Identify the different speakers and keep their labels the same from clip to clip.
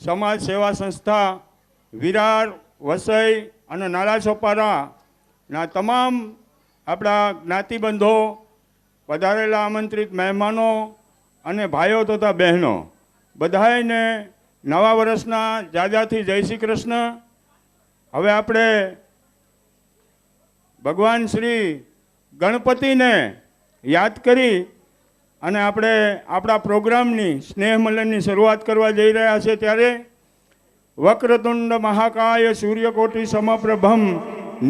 Speaker 1: સમાજ સેવા સંસ્થા વિરાર, વસઈ અને નાલા સોપારાના તમામ આપણા જ્ઞાતિબંધો, પધારેલા આમંત્રિત મહેમાનો અને ભાઈઓ તથા બહેનો બધાને નવા વર્ષના જાજાથી જય શ્રી કૃષ્ણ. હવે આપણે ભગવાન શ્રી ગણપતિને યાદ કરી અને આપણે આપણા પ્રોગ્રામની સ્નેહ મિલનની શરૂઆત કરવા જઈ રહ્યા છે. ત્યારે વક્રતુંડ મહાકાય સૂર્યકોટિ સમપ્રભમ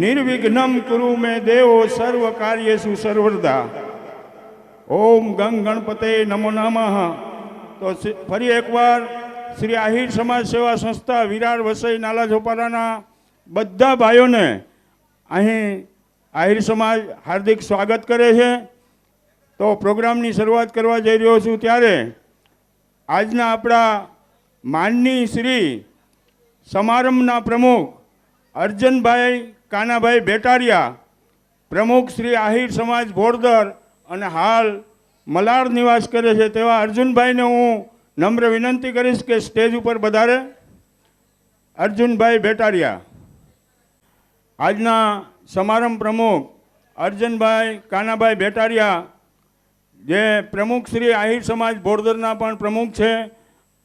Speaker 1: નિર્વિઘ્નમ કુરુ મે દેવો સર્વ કાર્યેષુ સર્વદા. ઓમ ગંગ ગણપતે નમો નમઃ. તો ફરી એકવાર શ્રી આહિર સમાજ સેવા સંસ્થા વિરાર, વસઈ, નાલા સોપારાના બધા ભાઈઓને અહીં આહિર સમાજ હાર્દિક સ્વાગત કરે છે. તો પ્રોગ્રામની શરૂઆત કરવા જઈ રહ્યો છું. ત્યારે આજના આપણા માનની શ્રી સમારંભના પ્રમુખ અર્જનભાઈ કાનાભાઈ ભેટારિયા, પ્રમુખ શ્રી આહિર સમાજ ભોરદર અને હાલ મલાડ નિવાસ કરે છે તેવા અર્જુનભાઈને હું નમ્ર વિનંતી કરીશ કે સ્ટેજ ઉપર પધારે. અર્જુનભાઈ ભેટારિયા. આજના સમારંભ પ્રમુખ અર્જનભાઈ કાનાભાઈ ભેટારિયા, જે પ્રમુખ શ્રી આહિર સમાજ ભોરદરના પણ પ્રમુખ છે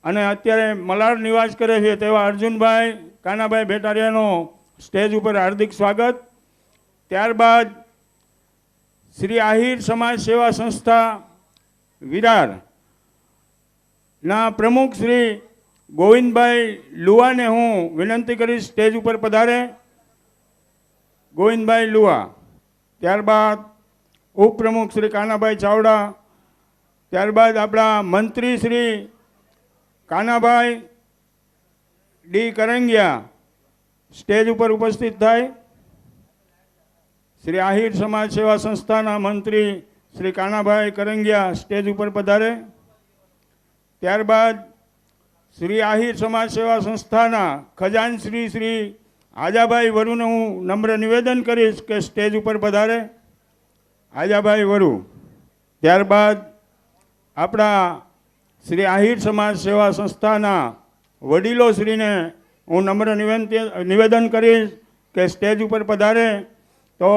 Speaker 1: અને અત્યારે મલાડ નિવાસ કરે છે તેવા અર્જુનભાઈ કાનાભાઈ ભેટારિયાનો સ્ટેજ ઉપર હાર્દિક સ્વાગત. ત્યારબાદ શ્રી આહિર સમાજ સેવા સંસ્થા વિરારના પ્રમુખ શ્રી ગોવિંદભાઈ લુવાને હું વિનંતી કરીશ સ્ટેજ ઉપર પધારે. ગોવિંદભાઈ લુવા. ત્યારબાદ ઉપપ્રમુખ શ્રી કાનાભાઈ ચાવડા. ત્યારબાદ આપણા મંત્રી શ્રી કાનાભાઈ ડી કરંગિયા સ્ટેજ ઉપર ઉપસ્થિત થાય. શ્રી આહિર સમાજ સેવા સંસ્થાના મંત્રી શ્રી કાનાભાઈ કરંગિયા સ્ટેજ ઉપર પધારે. ત્યારબાદ શ્રી આહિર સમાજ સેવા સંસ્થાના ખજાનશ્રી શ્રી આજાભાઈ વરુને હું નમ્ર નિવેદન કરીશ કે સ્ટેજ ઉપર પધારે. આજાભાઈ વરુ. ત્યારબાદ આપણા શ્રી આહિર સમાજ સેવા સંસ્થાના વડીલો શ્રીને હું નમ્ર નિવેદન કરીશ કે સ્ટેજ ઉપર પધારે. તો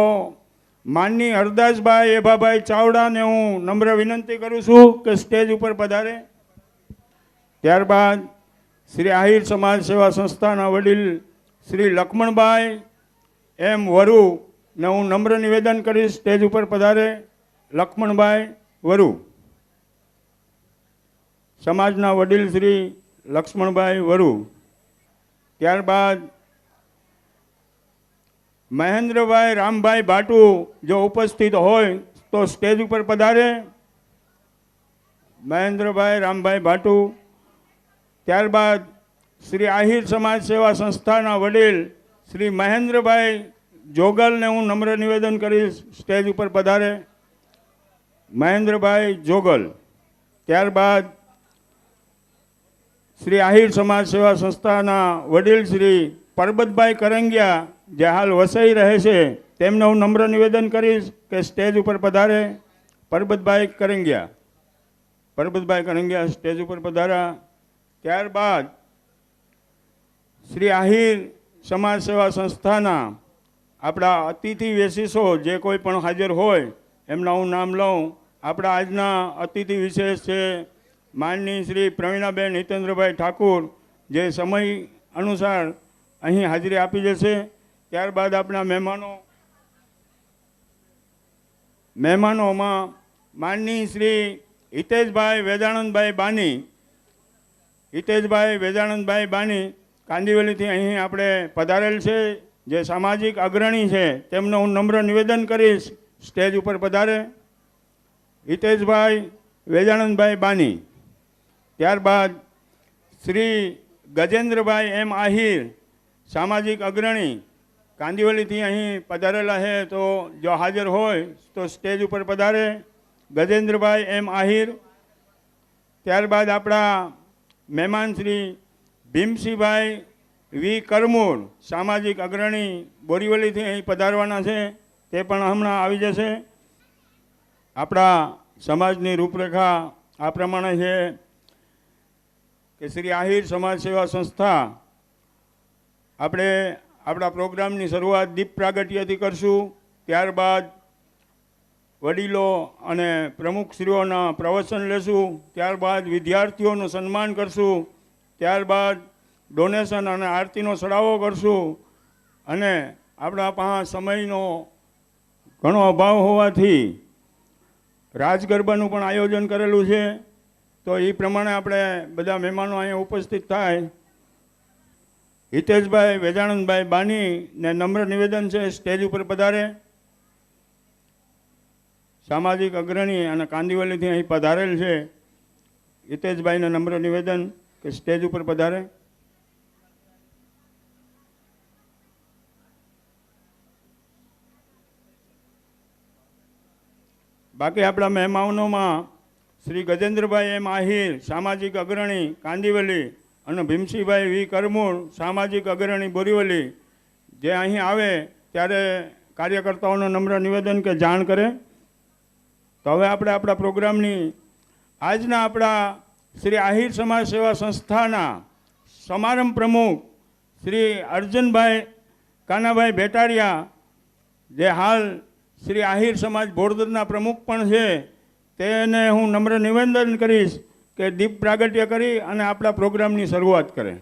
Speaker 1: માનની હરદાસભાઈ એભાભાઈ ચાવડાને હું નમ્ર વિનંતી કરું છું કે સ્ટેજ ઉપર પધારે. ત્યારબાદ શ્રી આહિર સમાજ સેવા સંસ્થાના વડીલ શ્રી લક્ષ્મણભાઈ એમ વરુને હું નમ્ર નિવેદન કરીશ. સ્ટેજ ઉપર પધારે લક્ષ્મણભાઈ વરુ. સમાજના વડીલ શ્રી લક્ષ્મણભાઈ વરુ. ત્યારબાદ મહેન્દ્રભાઈ રામભાઈ ભાટુ જો ઉપસ્થિત હોય તો સ્ટેજ ઉપર પધારે. મહેન્દ્રભાઈ રામભાઈ ભાટુ. ત્યારબાદ શ્રી આહિર સમાજ સેવા સંસ્થાના વડીલ શ્રી મહેન્દ્રભાઈ જોગલને હું નમ્ર નિવેદન કરીશ. સ્ટેજ ઉપર પધારે મહેન્દ્રભાઈ જોગલ. ત્યારબાદ શ્રી આહિર સમાજ સેવા સંસ્થાના વડીલ શ્રી પરબતભાઈ કરંગિયા જે હાલ વસઈ રહે છે તેમને હું નમ્ર નિવેદન કરીશ કે સ્ટેજ ઉપર પધારે. પરબતભાઈ કરંગિયા. પરબતભાઈ કરંગિયા સ્ટેજ ઉપર પધાર્યા. ત્યારબાદ શ્રી આહિર સમાજ સેવા સંસ્થાના આપણા અતિથિ વિશેષો જે કોઈ પણ હાજર હોય એમના હું નામ લઉં. આપણા આજના અતિથિ વિશેષ છે માનની શ્રી પ્રવીણાબેન હિતેન્દ્રભાઈ ઠાકુર જે સમય અનુસાર અહીં હાજરી આપી જશે. ત્યારબાદ આપણા મહેમાનોમાં માનની શ્રી હિતેશભાઈ વેદાનંદભાઈ બાની. હિતેશભાઈ વેદાનંદભાઈ બાની કાંદીવલીથી અહીં આપણે પધારેલ છે જે સામાજિક અગ્રણી છે તેમનું હું નમ્ર નિવેદન કરીશ. સ્ટેજ ઉપર પધારે હિતેશભાઈ વેદાનંદભાઈ બાની. ત્યારબાદ શ્રી ગજેન્દ્રભાઈ એમ આહિર સામાજિક અગ્રણી કાંદીવલીથી અહીં પધારેલા છે તો જો હાજર હોય તો સ્ટેજ ઉપર પધારે ગજેન્દ્રભાઈ એમ આહિર. ત્યારબાદ આપણા મહેમાન શ્રી ભીમસિંહભાઈ વી કરમૂર સામાજિક અગ્રણી બોરીવલીથી અહીં પધારવાના છે તે પણ હમણાં આવી જશે. આપણા સમાજની રૂપરેખા આ પ્રમાણે છે કે શ્રી આહિર સમાજ સેવા સંસ્થા આપણે આપણા પ્રોગ્રામની શરૂઆત દીપ પ્રાગટ્યથી કરશું. ત્યારબાદ વડીલો અને પ્રમુખશ્રીઓના પ્રવચન લેશું. ત્યારબાદ વિદ્યાર્થીઓનું સન્માન કરશું. ત્યારબાદ ડોનેશન અને આરતીનો ચડાવો કરશું. અને આપણા પાસે સમયનો ઘણો અભાવ હોવાથી રાજ ગરબાનું પણ આયોજન કરેલું છે. તો એ પ્રમાણે આપણે બધા મહેમાનો અહીંયા ઉપસ્થિત થાય. હિતેશભાઈ વેદાનંદભાઈ બાનીને નમ્ર નિવેદન છે સ્ટેજ ઉપર પધારે. સામાજિક અગ્રણી અને કાંદીવલીથી અહીં પધારેલ છે. હિતેશભાઈને નમ્ર નિવેદન કે સ્ટેજ ઉપર પધારે. બાકી આપણા મહેમાનોમાં શ્રી ગજેન્દ્રભાઈ એમ આહિર સામાજિક અગ્રણી કાંદીવલી અને ભીમસિંહભાઈ વી કરમૂળ સામાજિક અગ્રણી બોરીવલી જે અહીં આવે ત્યારે કાર્યકર્તાઓનું નમ્ર નિવેદન કે જાણ કરે. તો હવે આપણે આપણા પ્રોગ્રામની આજના આપણા શ્રી આહિર સમાજ સેવા સંસ્થાના સમારંભ પ્રમુખ શ્રી અર્જુનભાઈ કાનાભાઈ ભેટારિયા જે હાલ શ્રી આહિર સમાજ બોરદરના પ્રમુખ પણ છે તેને હું નમ્ર નિવેદન કરીશ કે દીપ પ્રાગટ્ય કરી અને આપણા પ્રોગ્રામની શરૂઆત કરે.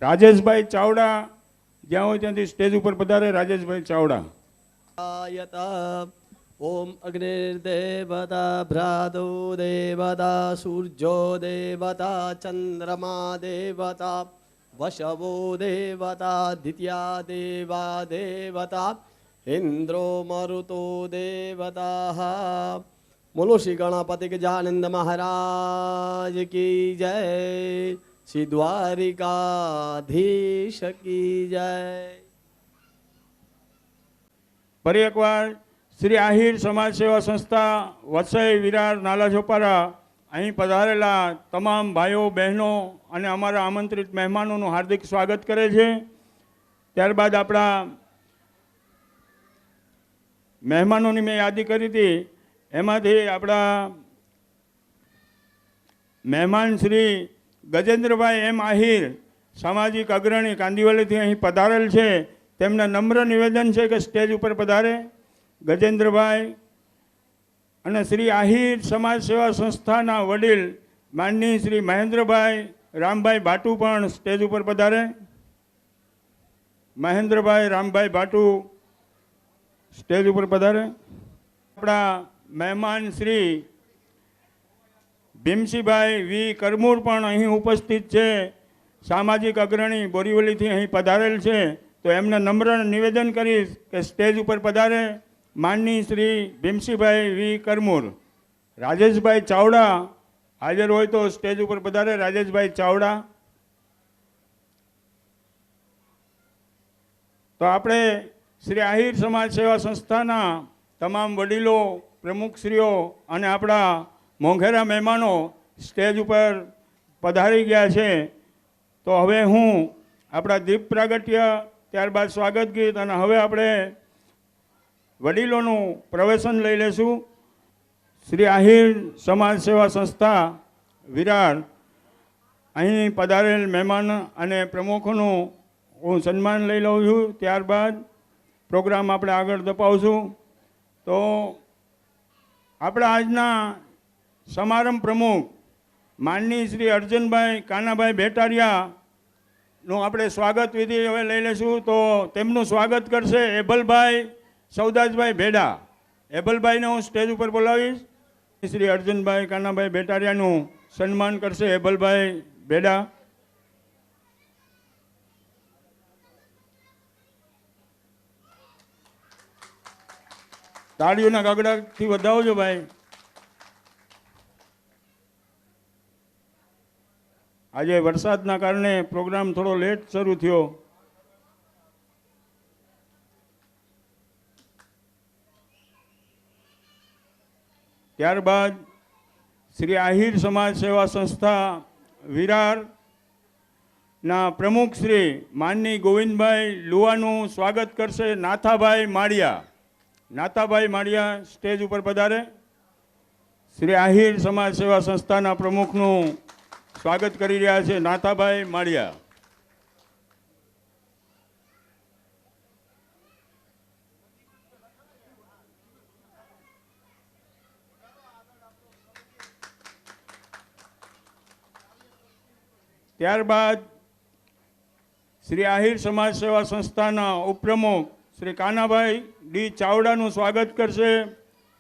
Speaker 1: રાજેશભાઈ ચાવડા જ્યાં હોય ત્યાંથી સ્ટેજ ઉપર પધારે. રાજેશભાઈ ચાવડા.
Speaker 2: ઓમ અગ્નિર્દેવતા ભ્રાતો દેવતા સૂર્યો દેવતા ચંદ્રમા દેવતા વશવો દેવતા દિત્યા દેવા દેવતા ઇન્દ્રો મરુતો દેવતા. બોલો શ્રી ગણપતિ ગજાનંદ મહારાજ કી જય. શ્રી દ્વારિકાધીશ કી જય.
Speaker 1: ફરી એકવાર શ્રી આહિર સમાજ સેવા સંસ્થા વસઈ વિરાર નાલા ચોપારા અહીં પધારેલા તમામ ભાઈઓ બહેનો અને અમારા આમંત્રિત મહેમાનોનું હાર્દિક સ્વાગત કરે છે. ત્યારબાદ આપણા મહેમાનોની મેં યાદી કરી હતી એમાંથી આપણા મહેમાન શ્રી ગજેન્દ્રભાઈ એમ આહિર સામાજિક અગ્રણી કાંદીવલીથી અહીં પધારેલ છે. તેમને નમ્ર નિવેદન છે કે સ્ટેજ ઉપર પધારે. ગજેન્દ્રભાઈ અને શ્રી આહિર સમાજ સેવા સંસ્થાના વડીલ માનની શ્રી મહેન્દ્રભાઈ રામભાઈ ભાટુ પણ સ્ટેજ ઉપર પધારે. મહેન્દ્રભાઈ રામભાઈ ભાટુ સ્ટેજ ઉપર પધારે. આપણા મહેમાન શ્રી ભીમસિંહભાઈ વી કરમૂર પણ અહીં ઉપસ્થિત છે. સામાજિક અગ્રણી બોરીવલીથી અહીં પધારેલ છે. તો એમને નમ્ર નિવેદન કરીશ કે સ્ટેજ ઉપર પધારે. માનની શ્રી ભીમસિંહભાઈ વી કરમૂર. રાજેશભાઈ ચાવડા હાજર હોય તો સ્ટેજ ઉપર પધારે. રાજેશભાઈ ચાવડા. તો આપણે શ્રી આહિર સમાજ સેવા સંસ્થાના તમામ વડીલો, પ્રમુખશ્રીઓ અને આપણા મોંઘેરા મહેમાનો સ્ટેજ ઉપર પધારી ગયા છે. તો હવે હું આપણા દીપ પ્રાગટ્ય, ત્યારબાદ સ્વાગત ગીત અને હવે આપણે વડીલોનું પ્રવચન લઈ લેશું. શ્રી આહિર સમાજ સેવા સંસ્થા વિરાર અહીં પધારેલ મહેમાન અને પ્રમુખોનું હું સન્માન લઈ લઉં છું. ત્યારબાદ પ્રોગ્રામ આપણે આગળ ધપાવશું. તો આપણા આજના સમારંભ પ્રમુખ માનની શ્રી અર્જુનભાઈ કાનાભાઈ ભેટારિયાનું આપણે સ્વાગત વિધિ હવે લઈ લઈશું. તો તેમનું સ્વાગત કરશે એબલભાઈ સૌદાસભાઈ ભેડા. એબલભાઈને હું સ્ટેજ ઉપર બોલાવીશ. શ્રી અર્જુનભાઈ કાનાભાઈ ભેટારિયાનું સન્માન કરશે એબલભાઈ ભેડા. તાળીઓના ગગડાથી વધાવજો ભાઈ. આજે વરસાદના કારણે પ્રોગ્રામ થોડો લેટ શરૂ થયો. ત્યારબાદ શ્રી આહિર સમાજ સેવા સંસ્થા વિરારના પ્રમુખ શ્રી માનની ગોવિંદભાઈ લુવાનું સ્વાગત કરશે નાથાભાઈ માળિયા. નાથાભાઈ માળિયા સ્ટેજ ઉપર પધારે. શ્રી આહિર સમાજ સેવા સંસ્થાના પ્રમુખનું સ્વાગત કરી રહ્યા છે નાથાભાઈ માળિયા. ત્યારબાદ શ્રી આહિર સમાજ સેવા સંસ્થાના ઉપપ્રમુખ શ્રી કાનાભાઈ ડી ચાવડાનું સ્વાગત કરશે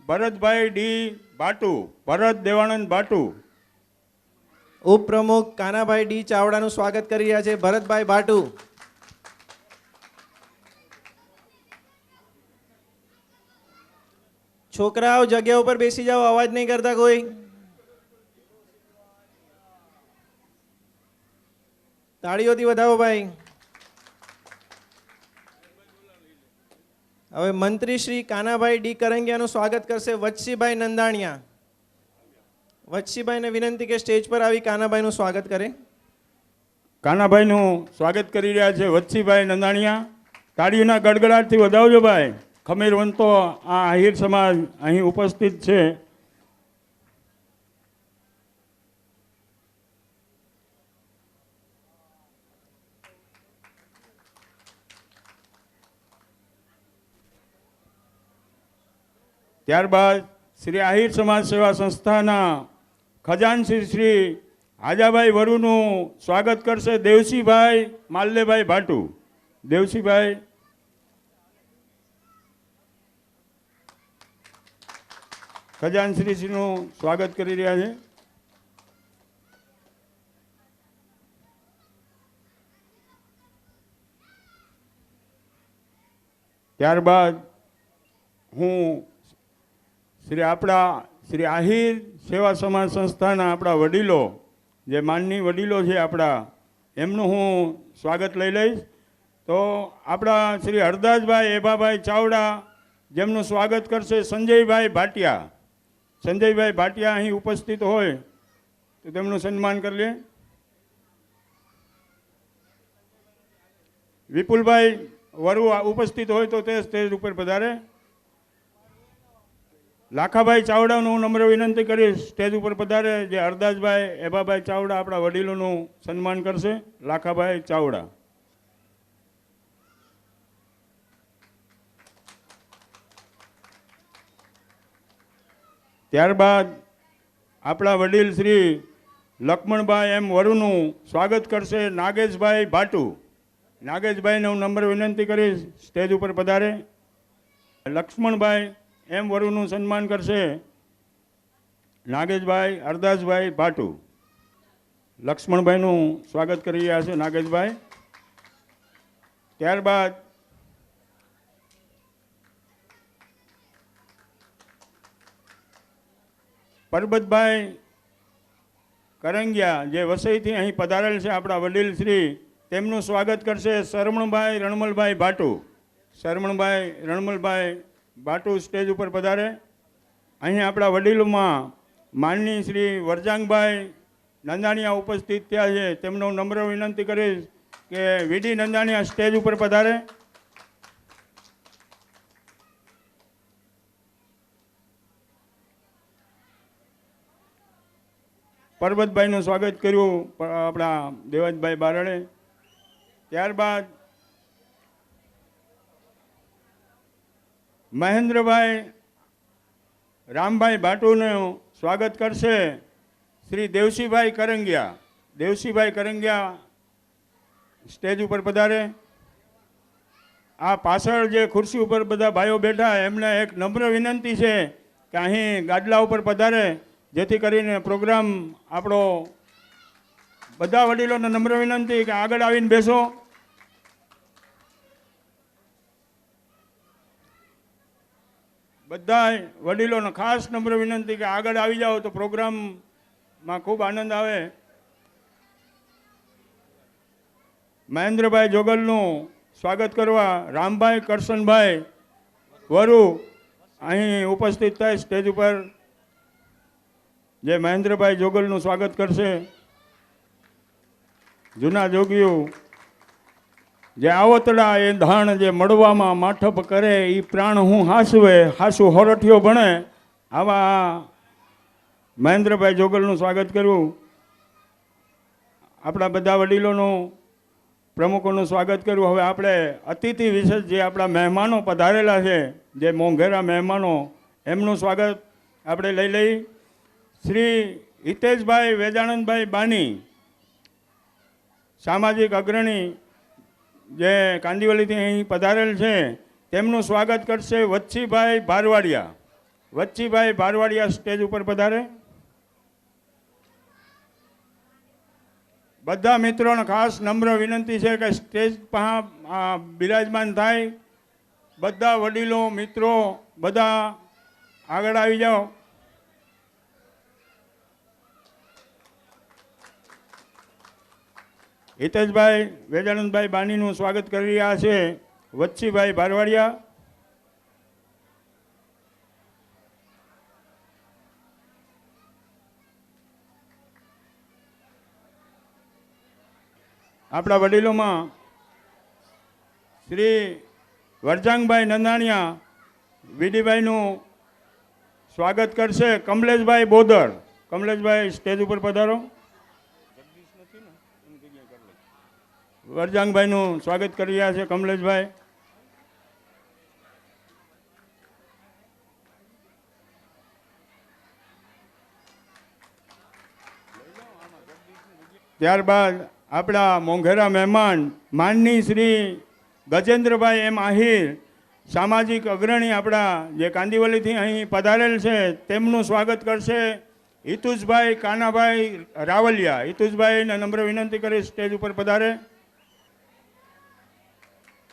Speaker 1: ભરતભાઈ ડી ભાટુ. ભરત દેવાનંદ ભાટુ.
Speaker 3: ઉપપ્રમુખ કાનાભાઈ ડી ચાવડાનું સ્વાગત કરી રહ્યા છે ભરતભાઈ ભાટુ. છોકરાઓ જગ્યા ઉપર બેસી જાઓ, અવાજ નહીં કરતા કોઈ. તાળીઓથી વધાવો ભાઈ. હવે મંત્રી શ્રી કાનાભાઈ ડી કરંગિયાનું સ્વાગત કરશે વત્સીભાઈ નંદાણીયા. વત્સીભાઈને વિનંતી કે સ્ટેજ પર આવી કાનાભાઈનું સ્વાગત કરે.
Speaker 1: કાનાભાઈનું સ્વાગત કરી રહ્યા છે વત્સીભાઈ નંદાણીયા. તાળીઓના ગડગડાટથી વધાવજો ભાઈ. ખમીરવંતો આ આહિર સમાજ અહીં ઉપસ્થિત છે. ત્યારબાદ શ્રી આહિર સમાજ સેવા સંસ્થાના ખજાનચી શ્રી હાજાભાઈ વરુનું સ્વાગત કરશે દેવસીભાઈ માલ્લેભાઈ ભાટુ. દેવસીભાઈ. ખજાનશ્રીનું સ્વાગત કરી રહ્યા છે. ત્યારબાદ હું શ્રી આહિર સેવા સમાજ સંસ્થાના આપણા વડીલો, જે માનની વડીલો છે આપણા, એમનું હું સ્વાગત લઈ લઈશ. તો આપણા શ્રી હરદાસભાઈ એભાભાઈ ચાવડા, જેમનું સ્વાગત કરશે સંજયભાઈ ભાટિયા. સંજયભાઈ ભાટિયા અહીં ઉપસ્થિત હોય તો તેમનું સન્માન કરી લે. વિપુલભાઈ વરુ ઉપસ્થિત હોય તો તે સ્ટેજ ઉપર પધારે. લાખાભાઈ ચાવડાનું હું નમ્ર વિનંતી કરીશ સ્ટેજ ઉપર પધારે, જે હરદાસભાઈ એભાભાઈ ચાવડા આપણા વડીલોનું સન્માન કરશે. લાખાભાઈ ચાવડા. ત્યારબાદ આપણા વડીલ શ્રી લક્ષ્મણભાઈ એમ વરુનું સ્વાગત કરશે નાગેશભાઈ ભાટુ. નાગેશભાઈને હું નમ્ર વિનંતી કરીશ સ્ટેજ ઉપર પધારે. લક્ષ્મણભાઈ એમ વરુનું સન્માન કરશે નાગેશભાઈ અરદાસભાઈ ભાટુ. લક્ષ્મણભાઈનું સ્વાગત કરી રહ્યા છે નાગેશભાઈ. ત્યારબાદ પરબતભાઈ કરંગિયા જે વસઈથી અહીં પધારેલ છે આપણા વડીલ શ્રી, તેમનું સ્વાગત કરશે શરમણભાઈ રણમલભાઈ ભાટુ. શરમણભાઈ રણમલભાઈ ભાટુ સ્ટેજ ઉપર પધારે. અહીં આપણા વડીલોમાં માનની શ્રી વરજાંગભાઈ નંદાણીયા ઉપસ્થિત થયા છે, તેમનો નમ્ર વિનંતી કરીશ કે વીડી નંદાણીયા સ્ટેજ ઉપર પધારે. પરબતભાઈનું સ્વાગત કર્યું આપણા દેવાજભાઈ બારડે. ત્યારબાદ મહેન્દ્રભાઈ રામભાઈ ભાટુનું સ્વાગત કરશે શ્રી દેવસીભાઈ કરંગિયા. દેવસીભાઈ કરંગિયા સ્ટેજ ઉપર પધારે. આ પાછળ જે ખુરશી ઉપર બધા ભાઈઓ બેઠા એમને એક નમ્ર વિનંતી છે કે અહીં ગાદલા ઉપર પધારે, જેથી કરીને પ્રોગ્રામ આપણો, બધા વડીલોને નમ્ર વિનંતી કે આગળ આવીને બેસો. બધા વડીલોને ખાસ નમ્ર વિનંતી કે આગળ આવી જાઓ તો પ્રોગ્રામમાં ખૂબ આનંદ આવે. મહેન્દ્રભાઈ જોગલનું સ્વાગત કરવા રામભાઈ કરશનભાઈ વરુ અહીં ઉપસ્થિત થાય સ્ટેજ ઉપર. જે મહેન્દ્રભાઈ જોગલનું સ્વાગત કરશે. જૂના જોગીઓ જે આવતડા એ ધાણ જે મળવામાં માઠપ કરે એ પ્રાણ હું હાસવે હાસુ હોરઠિયો ભણે, આવા મહેન્દ્રભાઈ જોગલનું સ્વાગત કરવું. આપણા બધા વડીલોનું, પ્રમુખોનું સ્વાગત કરવું. હવે આપણે અતિથિ વિશેષ જે આપણા મહેમાનો પધારેલા છે, જે મોંઘેરા મહેમાનો, એમનું સ્વાગત આપણે લઈ લઈ. શ્રી હિતેશભાઈ વેદાનંદભાઈ બાની, સામાજિક અગ્રણી જે કાંદીવલીથી અહીં પધારેલ છે, તેમનું સ્વાગત કરશે વચ્છીભાઈ ભારવાડિયા. વચ્છીભાઈ ભારવાડિયા સ્ટેજ ઉપર પધારે. બધા મિત્રોને ખાસ નમ્ર વિનંતી છે કે સ્ટેજ પર બિરાજમાન થાય. બધા વડીલો મિત્રો બધા આગળ આવી જાઓ. હિતેશભાઈ વેદાનંદભાઈ બાનીનું સ્વાગત કરી રહ્યા છે વચ્છીભાઈ ભારવાડિયા. આપણા વડીલોમાં શ્રી વરજાંગભાઈ નંદાણીયા વીડીભાઈનું સ્વાગત કરશે કમલેશભાઈ બોદર. કમલેશભાઈ સ્ટેજ ઉપર પધારો. વરજાંગભાઈનું સ્વાગત કરી રહ્યા છે કમલેશભાઈ. ત્યારબાદ આપણા મોંઘેરા મહેમાન માનની શ્રી ગજેન્દ્રભાઈ એમ આહિર, સામાજિક અગ્રણી આપણા જે કાંદીવલીથી અહીં પધારેલ છે, તેમનું સ્વાગત કરશે હિતુષભાઈ કાનાભાઈ રાવલિયા. હિતુષભાઈને નમ્ર વિનંતી કરી સ્ટેજ ઉપર પધારે.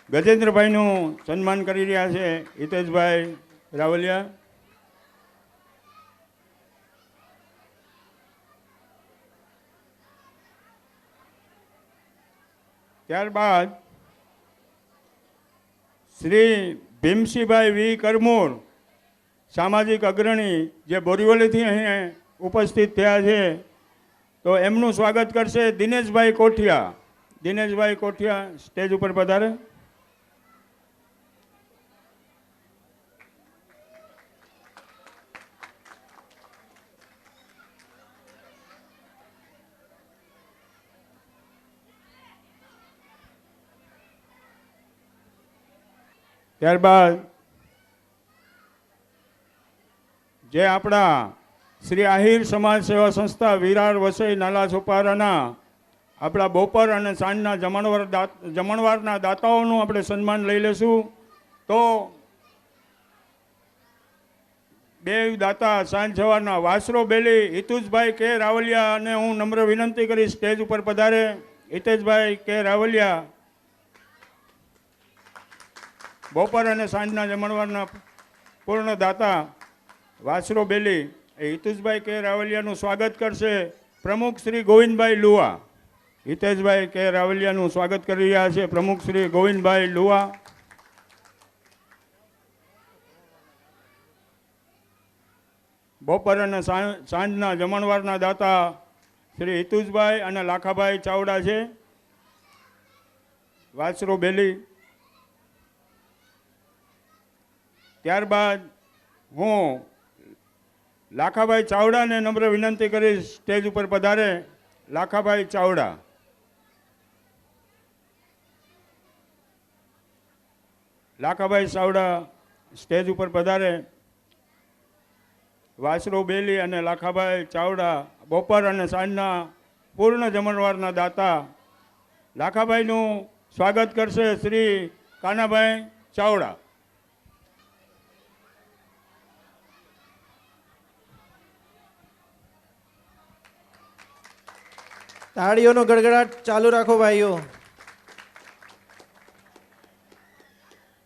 Speaker 1: ગજેન્દ્રભાઈનું સન્માન કરી રહ્યા છે હિતેશભાઈ રાવલિયા. ત્યારબાદ શ્રી ભીમસિંહભાઈ વી કરમૂર, સામાજિક અગ્રણી જે બોરીવલીથી અહીં ઉપસ્થિત થયા છે, તો એમનું સ્વાગત કરશે દિનેશભાઈ કોઠિયા. દિનેશભાઈ કોઠિયા સ્ટેજ ઉપર પધારે. ત્યારબાદ જે આપણા શ્રી આહિર સમાજ સેવા સંસ્થા વિરાર વસઈ નાલા છોપારાના આપણા બપોર અને સાંજના જમણવારના દાતાઓનું આપણે સન્માન લઈ લેશું. તો બે દાતા સાંજ સવારના વાસરો બેલી હિતુષભાઈ કે રાવલિયા અને હું નમ્ર વિનંતી કરીશ સ્ટેજ ઉપર પધારે. હિતેશભાઈ કે રાવલિયા બપોર અને સાંજના જમણવારના પૂર્ણ દાતા વાસરો બેલી એ હિતુષભાઈ કે રાવલિયાનું સ્વાગત કરશે પ્રમુખ શ્રી ગોવિંદભાઈ લુવા. હિતેશભાઈ કે રાવલિયાનું સ્વાગત કરી રહ્યા છે પ્રમુખ શ્રી ગોવિંદભાઈ લુવા. બપોર અને સાંજના જમણવારના દાતા શ્રી હિતુષભાઈ અને લાખાભાઈ ચાવડા છે વાસરો બેલી. ત્યારબાદ હું લાખાભાઈ ચાવડાને નમ્ર વિનંતી કરીશ સ્ટેજ ઉપર પધારે. લાખાભાઈ ચાવડા. લાખાભાઈ ચાવડા સ્ટેજ ઉપર પધારે. વાસરો બેલી અને લાખાભાઈ ચાવડા બપોર અને સાંજના પૂર્ણ જમણવારના દાતા. લાખાભાઈનું સ્વાગત કરશે શ્રી કાનાભાઈ ચાવડા.
Speaker 3: તાળીઓનો ગડગડાટ ચાલુ રાખો ભાઈઓ.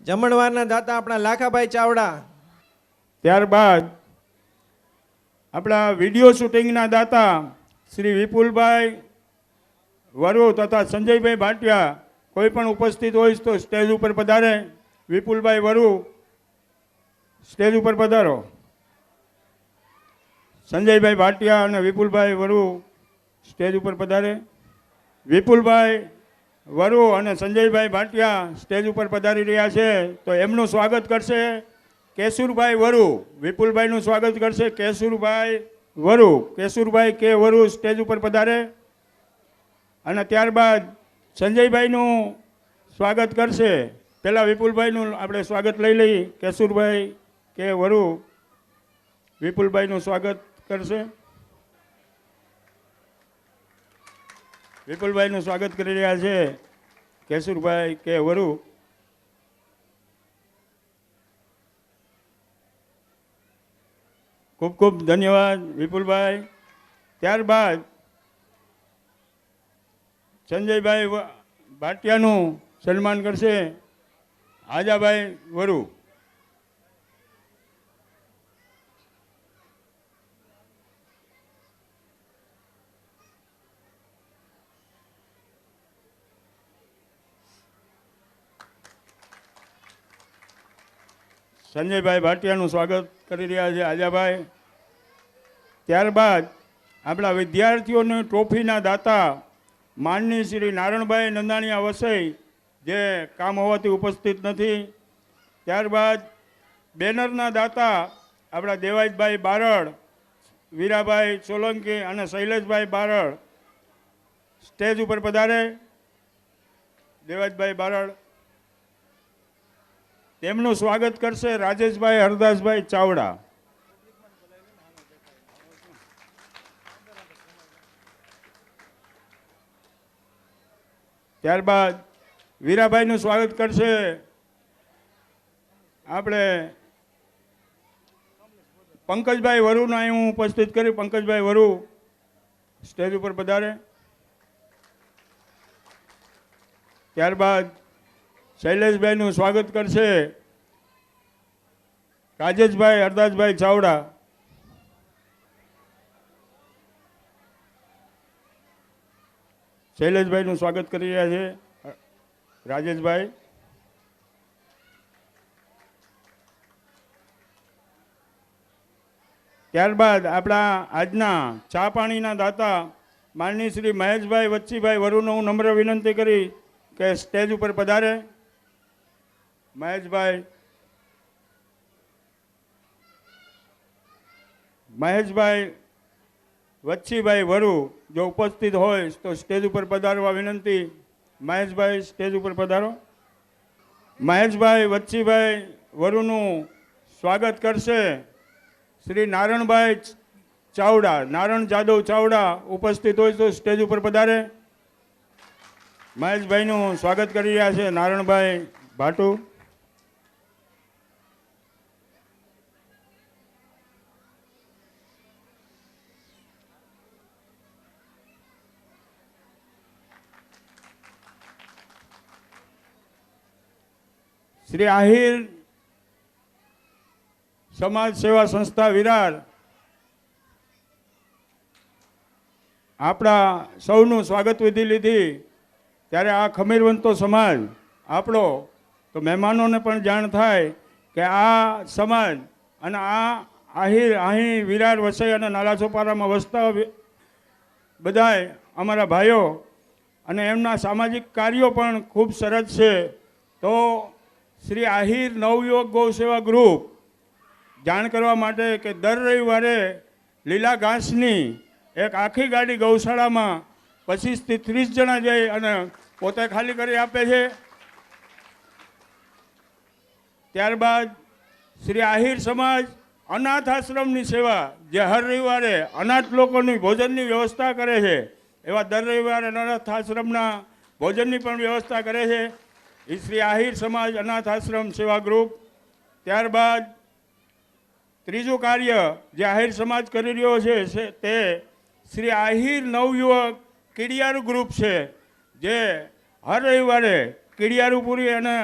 Speaker 3: જમણવારના દાતા આપણા લાખાભાઈ ચાવડા.
Speaker 1: ત્યારબાદ આપણા વિડીયો શૂટિંગના દાતા શ્રી વિપુલભાઈ વરુ તથા સંજયભાઈ ભાટિયા કોઈ પણ ઉપસ્થિત હોય તો સ્ટેજ ઉપર પધારે. વિપુલભાઈ વરુ સ્ટેજ ઉપર પધારો. સંજયભાઈ ભાટિયા અને વિપુલભાઈ વરુ સ્ટેજ ઉપર પધારે. વિપુલભાઈ વરુ અને સંજયભાઈ ભાટિયા સ્ટેજ ઉપર પધારી રહ્યા છે તો એમનું સ્વાગત કરશે કેશુરભાઈ વરુ. વિપુલભાઈનું સ્વાગત કરશે કેશુરભાઈ વરુ. કેશુરભાઈ કે વરુ સ્ટેજ ઉપર પધારે. અને ત્યારબાદ સંજયભાઈનું સ્વાગત કરશે. પહેલાં વિપુલભાઈનું આપણે સ્વાગત લઈ લઈએ. કેશુરભાઈ કે વરુ વિપુલભાઈનું સ્વાગત કરશે. વિપુલભાઈનું સ્વાગત કરી રહ્યા છે કેશુરભાઈ કે વરુ. ખૂબ ખૂબ ધન્યવાદ વિપુલભાઈ. ત્યારબાદ સંજયભાઈ ભાટિયાનું સન્માન કરશે આજાભાઈ વરુ. સંજયભાઈ ભાટિયાનું સ્વાગત કરી રહ્યા છે આજાભાઈ. ત્યારબાદ આપણા વિદ્યાર્થીઓની ટ્રોફીના દાતા માનની શ્રી નારણભાઈ નંદાણીયા વસઈ જે કામ હોવાથી ઉપસ્થિત નથી. ત્યારબાદ બેનરના દાતા આપણા દેવાઈભાઈ બારડ, વીરાભાઈ સોલંકી અને શૈલેષભાઈ બારડ સ્ટેજ ઉપર પધારે. દેવાઈભાઈ બારડ. તેમનું સ્વાગત કરશે રાજેશભાઈ હરદાસભાઈ ચાવડા. ત્યારબાદ વીરાભાઈનું સ્વાગત કરશે આપણે પંકજભાઈ વરુને અહીં હું ઉપસ્થિત કરી. પંકજભાઈ વરુ સ્ટેજ ઉપર પધારે. ત્યારબાદ શૈલેષભાઈનું સ્વાગત કરશે રાજેશભાઈ હરદાસભાઈ ચાવડા. શૈલેષભાઈનું સ્વાગત કરી રહ્યા છે રાજેશભાઈ. ત્યારબાદ આપણા આજના ચા પાણીના દાતા માનની શ્રી મહેશભાઈ વચ્ચીભાઈ વરુને હું નમ્ર વિનંતી કરી કે સ્ટેજ ઉપર પધારે. મહેશભાઈ વચ્છીભાઈ વરુ જો ઉપસ્થિત હોય તો સ્ટેજ ઉપર પધારવા વિનંતી. મહેશભાઈ સ્ટેજ ઉપર પધારો. મહેશભાઈ વચ્છીભાઈ વરુનું સ્વાગત કરશે શ્રી નારણભાઈ ચાવડા. નારણ જાદવ ચાવડા ઉપસ્થિત હોય તો સ્ટેજ ઉપર પધારે. મહેશભાઈનું સ્વાગત કરી રહ્યા છે નારણભાઈ ભાટુ. શ્રી આહિર સમાજ સેવા સંસ્થા વિરાર આપણા સૌનું સ્વાગત વિધિ લીધી ત્યારે આ ખમીરવંતો સમાજ આપણો તો મહેમાનોને પણ જાણ થાય કે આ સમાજ અને આ આહિર અહીં વિરાર વસઈ અને નાલાસોપારામાં વસતા બધાય અમારા ભાઈઓ અને એમના સામાજિક કાર્યો પણ ખૂબ સરસ છે. તો શ્રી આહિર નવયુવક ગૌ સેવા ગ્રુપ જાણ કરવા માટે કે દર રવિવારે લીલા ઘાસની એક આખી ગાડી ગૌશાળામાં 25 થી 30 જણા જઈ અને પોતે ખાલી કરી આપે છે. ત્યારબાદ શ્રી આહિર સમાજ અનાથ આશ્રમની સેવા જે હર રવિવારે અનાથ લોકોની ભોજનની વ્યવસ્થા કરે છે એવા દર રવિવારે અનાથ આશ્રમના ભોજનની પણ વ્યવસ્થા કરે છે એ શ્રી આહિર સમાજ અનાથ આશ્રમ સેવા ગ્રુપ. ત્યારબાદ ત્રીજું કાર્ય જે આહિર સમાજ કરી રહ્યો છે તે શ્રી આહિર નવયુવક કીડિયારું ગ્રુપ છે જે હર રવિવારે કીડિયારું પૂરી અને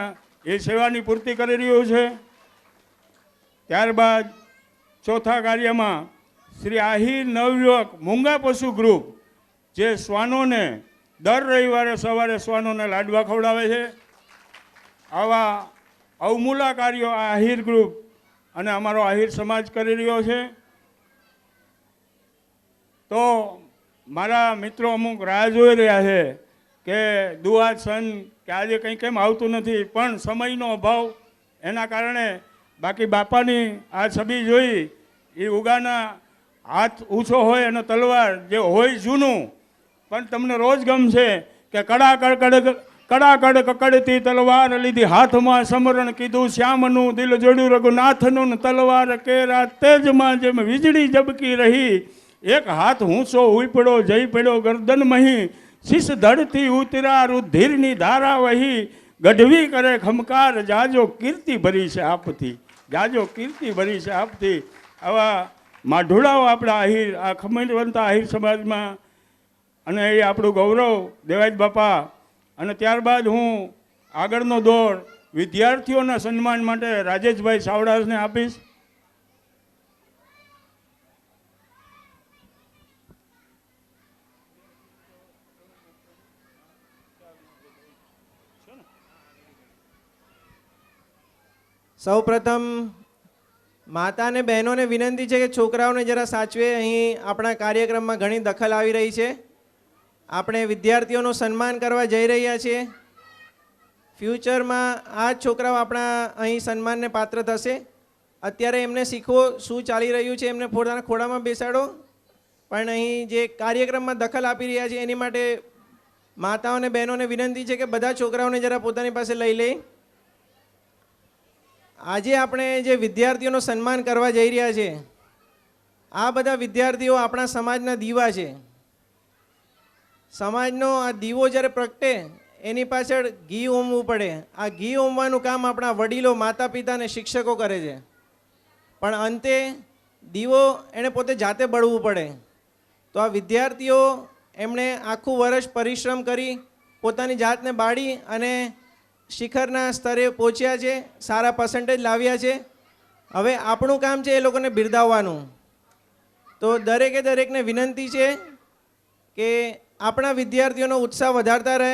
Speaker 1: એ સેવાની પૂર્તિ કરી રહ્યું છે. ત્યારબાદ ચોથા કાર્યમાં શ્રી આહિર નવયુવક મૂંગા પશુ ગ્રુપ જે શ્વાનોને દર રવિવારે સવારે શ્વાનોને લાડવા ખવડાવે છે. આવા અવમૂલા કાર્યો આ આહિર ગ્રુપ અને અમારો આહિર સમાજ કરી રહ્યો છે. તો મારા મિત્રો અમુક રાહ જોઈ રહ્યા છે કે દુઆ સન કે આજે કંઈ કેમ આવતું નથી, પણ સમયનો અભાવ એના કારણે. બાકી બાપાની આ છબી જોઈ એ ઉગાના હાથ ઊંચો હોય અને તલવાર જે હોય જૂનું પણ તમને રોજ ગમશે કે કડાકડ કકડતી તલવાર લીધી હાથમાં સમરણ કીધું શ્યામનું દિલ જોડ્યું રઘુનાથનું તલવાર કેરા તેજમાં જેમ વીજળી જબકી રહી એક હાથ ઊંચો ઉપડ્યો જઈ પડ્યો ગરદન મહી શીશ ધડથી ઉતરા રુધિરની ધારા વહી ગઢવી કરે ખમકાર જાજો કીર્તિ ભરી છે આપથી, જાજો કીર્તિ ભરી છે આપથી. આવા માઢોળાઓ આપણા આહિર આ ખમીરવંતા આહિર સમાજમાં અને એ આપણું ગૌરવ દેવાજ બાપા. અને ત્યારબાદ હું આગળનો દોર વિદ્યાર્થીઓના સન્માન માટે રાજેશભાઈ સાવડાસને આપીશ.
Speaker 3: સૌપ્રથમ માતા અને બહેનોને વિનંતી છે કે છોકરાઓને જરા સાચવે. અહીં આપણા કાર્યક્રમમાં ઘણી દખલ આવી રહી છે. આપણે વિદ્યાર્થીઓનું સન્માન કરવા જઈ રહ્યા છીએ. ફ્યુચરમાં આ જ છોકરાઓ આપણા અહીં સન્માનને પાત્ર થશે. અત્યારે એમને શીખવો શું ચાલી રહ્યું છે, એમને પોતાના ખોળામાં બેસાડો. પણ અહીં જે કાર્યક્રમમાં દખલ આપી રહ્યા છે એની માટે માતાઓ અને બહેનોને વિનંતી છે કે બધા છોકરાઓને જરા પોતાની પાસે લઈ લે. આજે આપણે જે વિદ્યાર્થીઓનું સન્માન કરવા જઈ રહ્યા છે આ બધા વિદ્યાર્થીઓ આપણા સમાજના દીવા છે. સમાજનો આ દીવો જ્યારે પ્રગટે એની પાછળ ઘી હોમવું પડે. આ ઘી હોમવાનું કામ આપણા વડીલો, માતા પિતા અને શિક્ષકો કરે છે. પણ અંતે દીવો એણે પોતે જાતે બળવું પડે. તો આ વિદ્યાર્થીઓ એમણે આખું વર્ષ પરિશ્રમ કરી પોતાની જાતને બાળી અને શિખરના સ્તરે પહોંચ્યા છે, સારા પર્સન્ટેજ લાવ્યા છે. હવે આપણું કામ છે એ લોકોને બિરદાવવાનું. તો દરેકે દરેકને વિનંતી છે કે આપણા વિદ્યાર્થીઓનો ઉત્સાહ વધારતા રહે,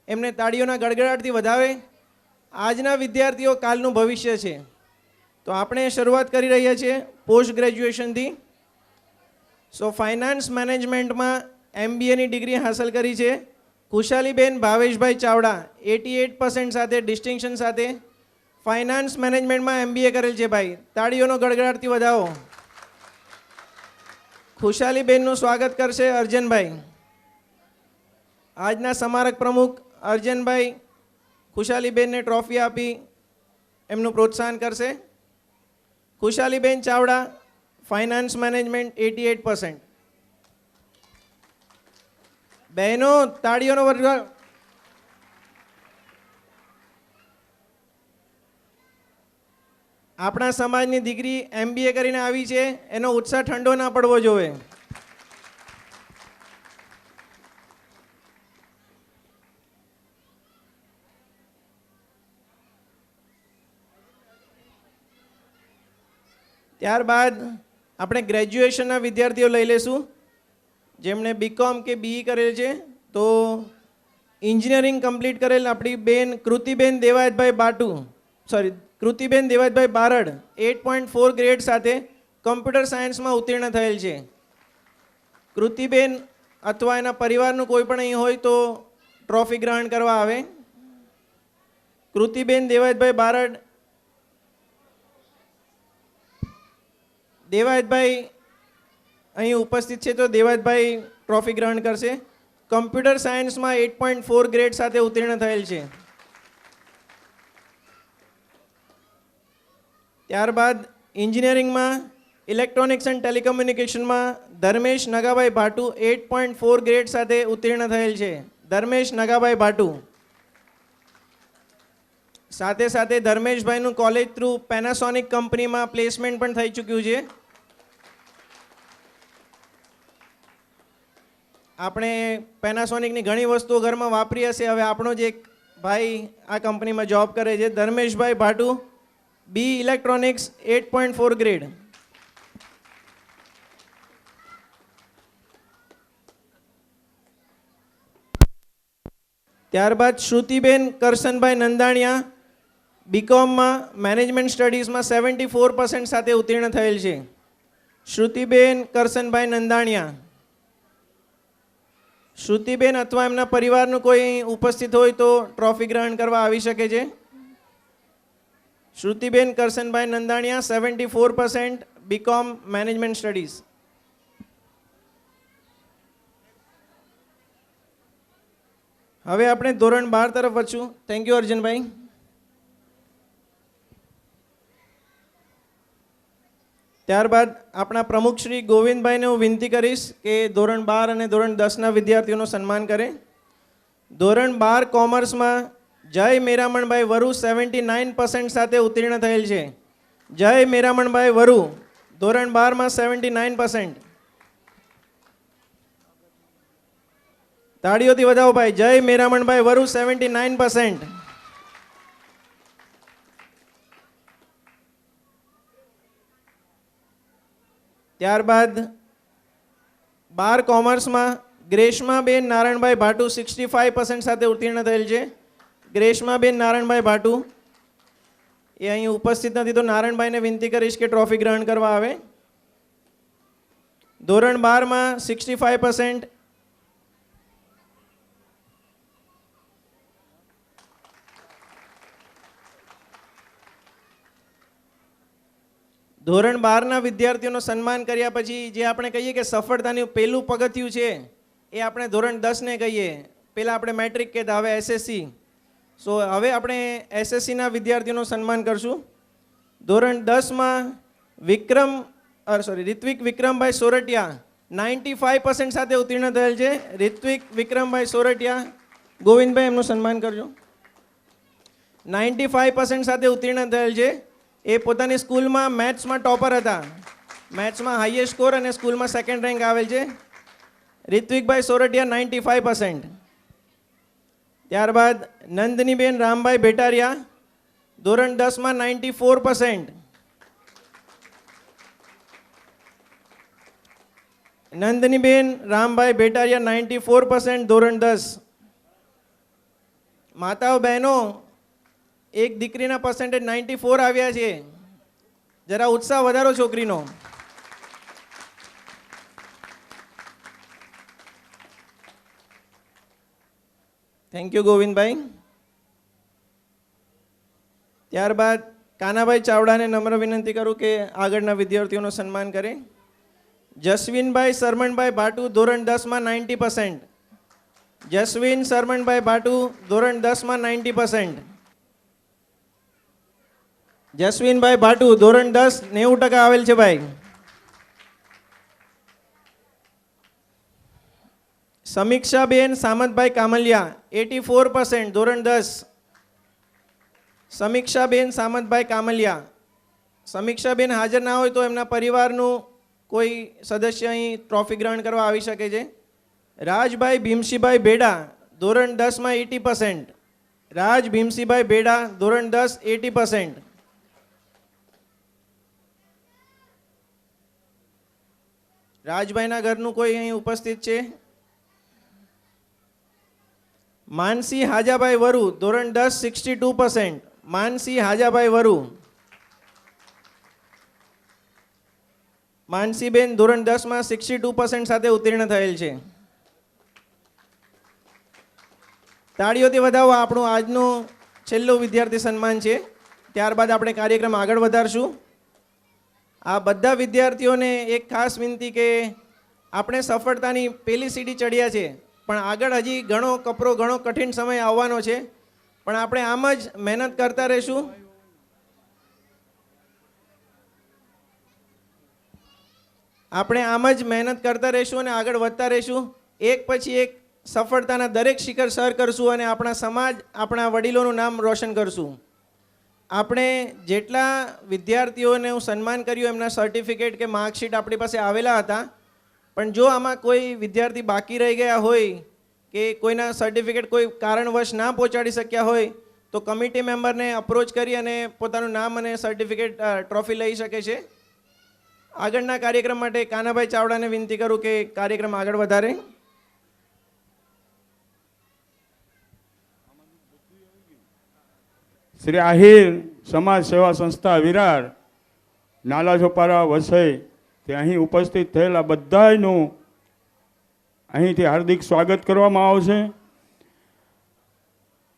Speaker 3: એમને તાળીઓના ગડગડાટથી વધાવે. આજના વિદ્યાર્થીઓ કાલનું ભવિષ્ય છે. તો આપણે શરૂઆત કરી રહ્યા છીએ પોસ્ટ ગ્રેજ્યુએશનથી. સો ફાઇનાન્સ મેનેજમેન્ટમાં MBAની ડિગ્રી હાંસલ કરી છે ખુશાલીબેન ભાવેશભાઈ ચાવડા 88% સાથે ડિસ્ટિંક્શન સાથે ફાઇનાન્સ મેનેજમેન્ટમાં MBA કરેલ છે. ભાઈ તાળીઓનો ગડગડાટથી વધાવો. ખુશાલીબેનનું સ્વાગત કરશે અર્જનભાઈ. આજના સમારક પ્રમુખ અર્જનભાઈ ખુશાલીબેનને ટ્રોફી આપી એમનું પ્રોત્સાહન કરશે. ખુશાલીબેન ચાવડા ફાઇનાન્સ મેનેજમેન્ટ 88%. બહેનો તાળીઓનો વર્ગ. આપણા સમાજની દીકરી MBA કરીને આવી છે, એનો ઉત્સાહ ઠંડો ના પડવો જોઈએ. ત્યારબાદ આપણે ગ્રેજ્યુએશનના વિદ્યાર્થીઓ લઈ લેશું, જેમણે BCom કે BE કરેલ છે. તો એન્જિનિયરિંગ કમ્પ્લીટ કરેલ આપણી બેન કૃતિબેન દેવાયતભાઈ બારડ 8.4 ગ્રેડ સાથે કમ્પ્યુટર સાયન્સમાં ઉત્તીર્ણ થયેલ છે. કૃતિબેન અથવા એના પરિવારનું કોઈ પણ અહીં હોય તો ટ્રોફી ગ્રહણ કરવા આવે. કૃતિબેન દેવાયતભાઈ બારડ, દેવાયતભાઈ અહીં ઉપસ્થિત છે તો દેવાયતભાઈ ટ્રોફી ગ્રહણ કરશે. કમ્પ્યુટર સાયન્સમાં 8.4 ગ્રેડ સાથે ઉત્તીર્ણ થયેલ છે. ત્યારબાદ એન્જિનિયરિંગમાં ઇલેક્ટ્રોનિક્સ એન્ડ ટેલિકમ્યુનિકેશનમાં ધર્મેશ નગાભાઈ ભાટુ 8.4 ગ્રેડ સાથે ઉત્તીર્ણ થયેલ છે. ધર્મેશ નગાભાઈ ભાટુ. સાથે સાથે ધર્મેશભાઈનું કોલેજ થ્રુ પેનાસોનિક કંપનીમાં પ્લેસમેન્ટ પણ થઈ ચૂક્યું છે. આપણે પેનાસોનિકની ઘણી વસ્તુઓ ઘરમાં વાપરી હશે. હવે આપણો જ એક ભાઈ આ કંપનીમાં જોબ કરે છે, Dharmeshbhai Bhatu, BE electronics 8.4 grade. ત્યારબાદ શ્રુતિબેન કરશનભાઈ નંદાણીયા BComમાં મેનેજમેન્ટ સ્ટડીઝમાં 74% સાથે ઉત્તીર્ણ થયેલ છે. શ્રુતિબેન કરશનભાઈ નંદાણીયા. શ્રુતિબેન અથવા એમના પરિવારનું કોઈ ઉપસ્થિત હોય તો ટ્રોફી ગ્રહણ કરવા આવી શકે છે. Shrutiben Karshanbhai Nandaniya 74% BCom management studies. હવે આપણે ધોરણ 12 તરફ વધશું. Thank you Arjunbhai. ત્યારબાદ આપણા પ્રમુખ શ્રી ગોવિંદભાઈને હું વિનંતી કરીશ કે ધોરણ 12 અને ધોરણ 10ના વિદ્યાર્થીઓનું સન્માન કરે. ધોરણ 12 કોમર્સમાં જય મેરામણભાઈ વરુ 79% સાથે ઉત્તીર્ણ થયેલ છે. જય મેરામણભાઈ વરુ ધોરણ 12માં 79%. તાળીઓથી વધાવો ભાઈ. જય મેરામણભાઈ વરુ 79%. ત્યારબાદ 12 કોમર્સમાં ગ્રેષ્માબેન નારાયણભાઈ ભાટુ 65% સાથે ઉત્તીર્ણ થયેલ છે. ગ્રેષ્માબેન નારાયણભાઈ ભાટુ એ અહીં ઉપસ્થિત નથી તો નારાયણભાઈને વિનંતી કરીશ કે ટ્રોફી ગ્રહણ કરવા આવે. ધોરણ 12માં 65%. ધોરણ 12ના વિદ્યાર્થીઓનું સન્માન કર્યા પછી જે આપણે કહીએ કે સફળતાનું પહેલું પગથિયું છે એ આપણે ધોરણ 10ને કહીએ. પહેલાં આપણે મેટ્રિક કહેતા, હવે SSC. સો હવે આપણે SSCના વિદ્યાર્થીઓનું સન્માન કરશું. ધોરણ 10માં રિત્વિક વિક્રમભાઈ સોરઠિયા 95% સાથે ઉત્તીર્ણ થયેલ છે. રિત્વિક વિક્રમભાઈ સોરઠિયા, ગોવિંદભાઈ એમનું સન્માન કરજો. 95% સાથે ઉત્તીર્ણ થયેલ છે. એ પોતાની સ્કૂલમાં મેથ્સમાં ટોપર હતા. મેથ્સમાં હાઈએસ્ટ સ્કોર અને સ્કૂલમાં સેકન્ડ રેન્ક આવેલ છે. રિત્વિકભાઈ સોરઠિયા 95%. ત્યારબાદ નંદનીબેન રામભાઈ ભેટારિયા ધોરણ 10માં 94%. નંદનીબેન રામભાઈ ભેટારિયા 94% ધોરણ 10. માતાઓ બહેનો, એક દીકરીના પર્સન્ટેજ 94 આવ્યા છે. જરા ઉત્સાહ વધારો છોકરીનો. Thank you Govindbhai. ત્યારબાદ કાનાભાઈ ચાવડાને નમ્ર વિનંતી કરું કે આગળના વિદ્યાર્થીઓનું સન્માન કરે. જસવીનભાઈ સરમણભાઈ ભાટુ ધોરણ 10માં 90%. જસવીન સરમણભાઈ ભાટુ ધોરણ 10માં 90%. જસવીનભાઈ ભાટુ ધોરણ 10 90% આવેલ છે ભાઈ. સમીક્ષાબેન સામતભાઈ કામલિયા 84% ધોરણ 10. સમીક્ષાબેન સામતભાઈ કામલિયા સમીક્ષાબેન હાજર ના હોય તો એમના પરિવારનું કોઈ સદસ્ય અહીં ટ્રોફી ગ્રહણ કરવા આવી શકે છે. રાજભાઈ ભીમસિંહભાઈ ભેડા, ધોરણ 10માં 80%. રાજ ભીમસિંહભાઈ ભેડા, ધોરણ 10 80%. રાજભાઈના ઘરનું કોઈ અહીં ઉપસ્થિત છે? માનસી હાજાભાઈ વરુ, ધોરણ 10 62%. માનસી હાજાભાઈ વરુ. માનસીબેન ધોરણ 10માં 62% સાથે ઉત્તીર્ણ થયેલ છે. તાળીઓથી વધાવો. આપણું આજનું છેલ્લું વિદ્યાર્થી સન્માન છે. ત્યારબાદ આપણે કાર્યક્રમ આગળ વધારશું. આ બધા વિદ્યાર્થીઓને એક ખાસ વિનંતી કે આપણે સફળતાની પહેલી સીડી ચડ્યા છે, પણ આગળ હજી ઘણો કપરો, ઘણો કઠિન સમય આવવાનો છે, પણ આપણે આમ જ મહેનત કરતા રહીશું. આપણે આમ જ મહેનત કરતા રહીશું અને આગળ વધતા રહીશું. એક પછી એક સફળતાના દરેક શિખર સર કરશું અને આપણા સમાજ, આપણા વડીલોનું નામ રોશન કરશું. આપણે જેટલા વિદ્યાર્થીઓને હું સન્માન કર્યું એમના સર્ટિફિકેટ કે માર્કશીટ આપણી પાસે આવેલા હતા, પણ જો આમાં કોઈ વિદ્યાર્થી બાકી રહી ગયા હોય કે કોઈના સર્ટિફિકેટ કોઈ કારણવશ ના પહોંચાડી શક્યા હોય તો કમિટી મેમ્બરને અપ્રોચ કરી અને પોતાનું નામ અને સર્ટિફિકેટ, ટ્રોફી લઈ શકે છે. આગળના કાર્યક્રમ માટે કાનાભાઈ ચાવડાને વિનંતી કરું કે કાર્યક્રમ આગળ વધારે.
Speaker 1: શ્રી આહિર સમાજ સેવા સંસ્થા વિરાર, નાલાસોપારા, વસઈ, તે અહીં ઉપસ્થિત થયેલા બધાયનું અહીંથી હાર્દિક સ્વાગત કરવામાં આવશે.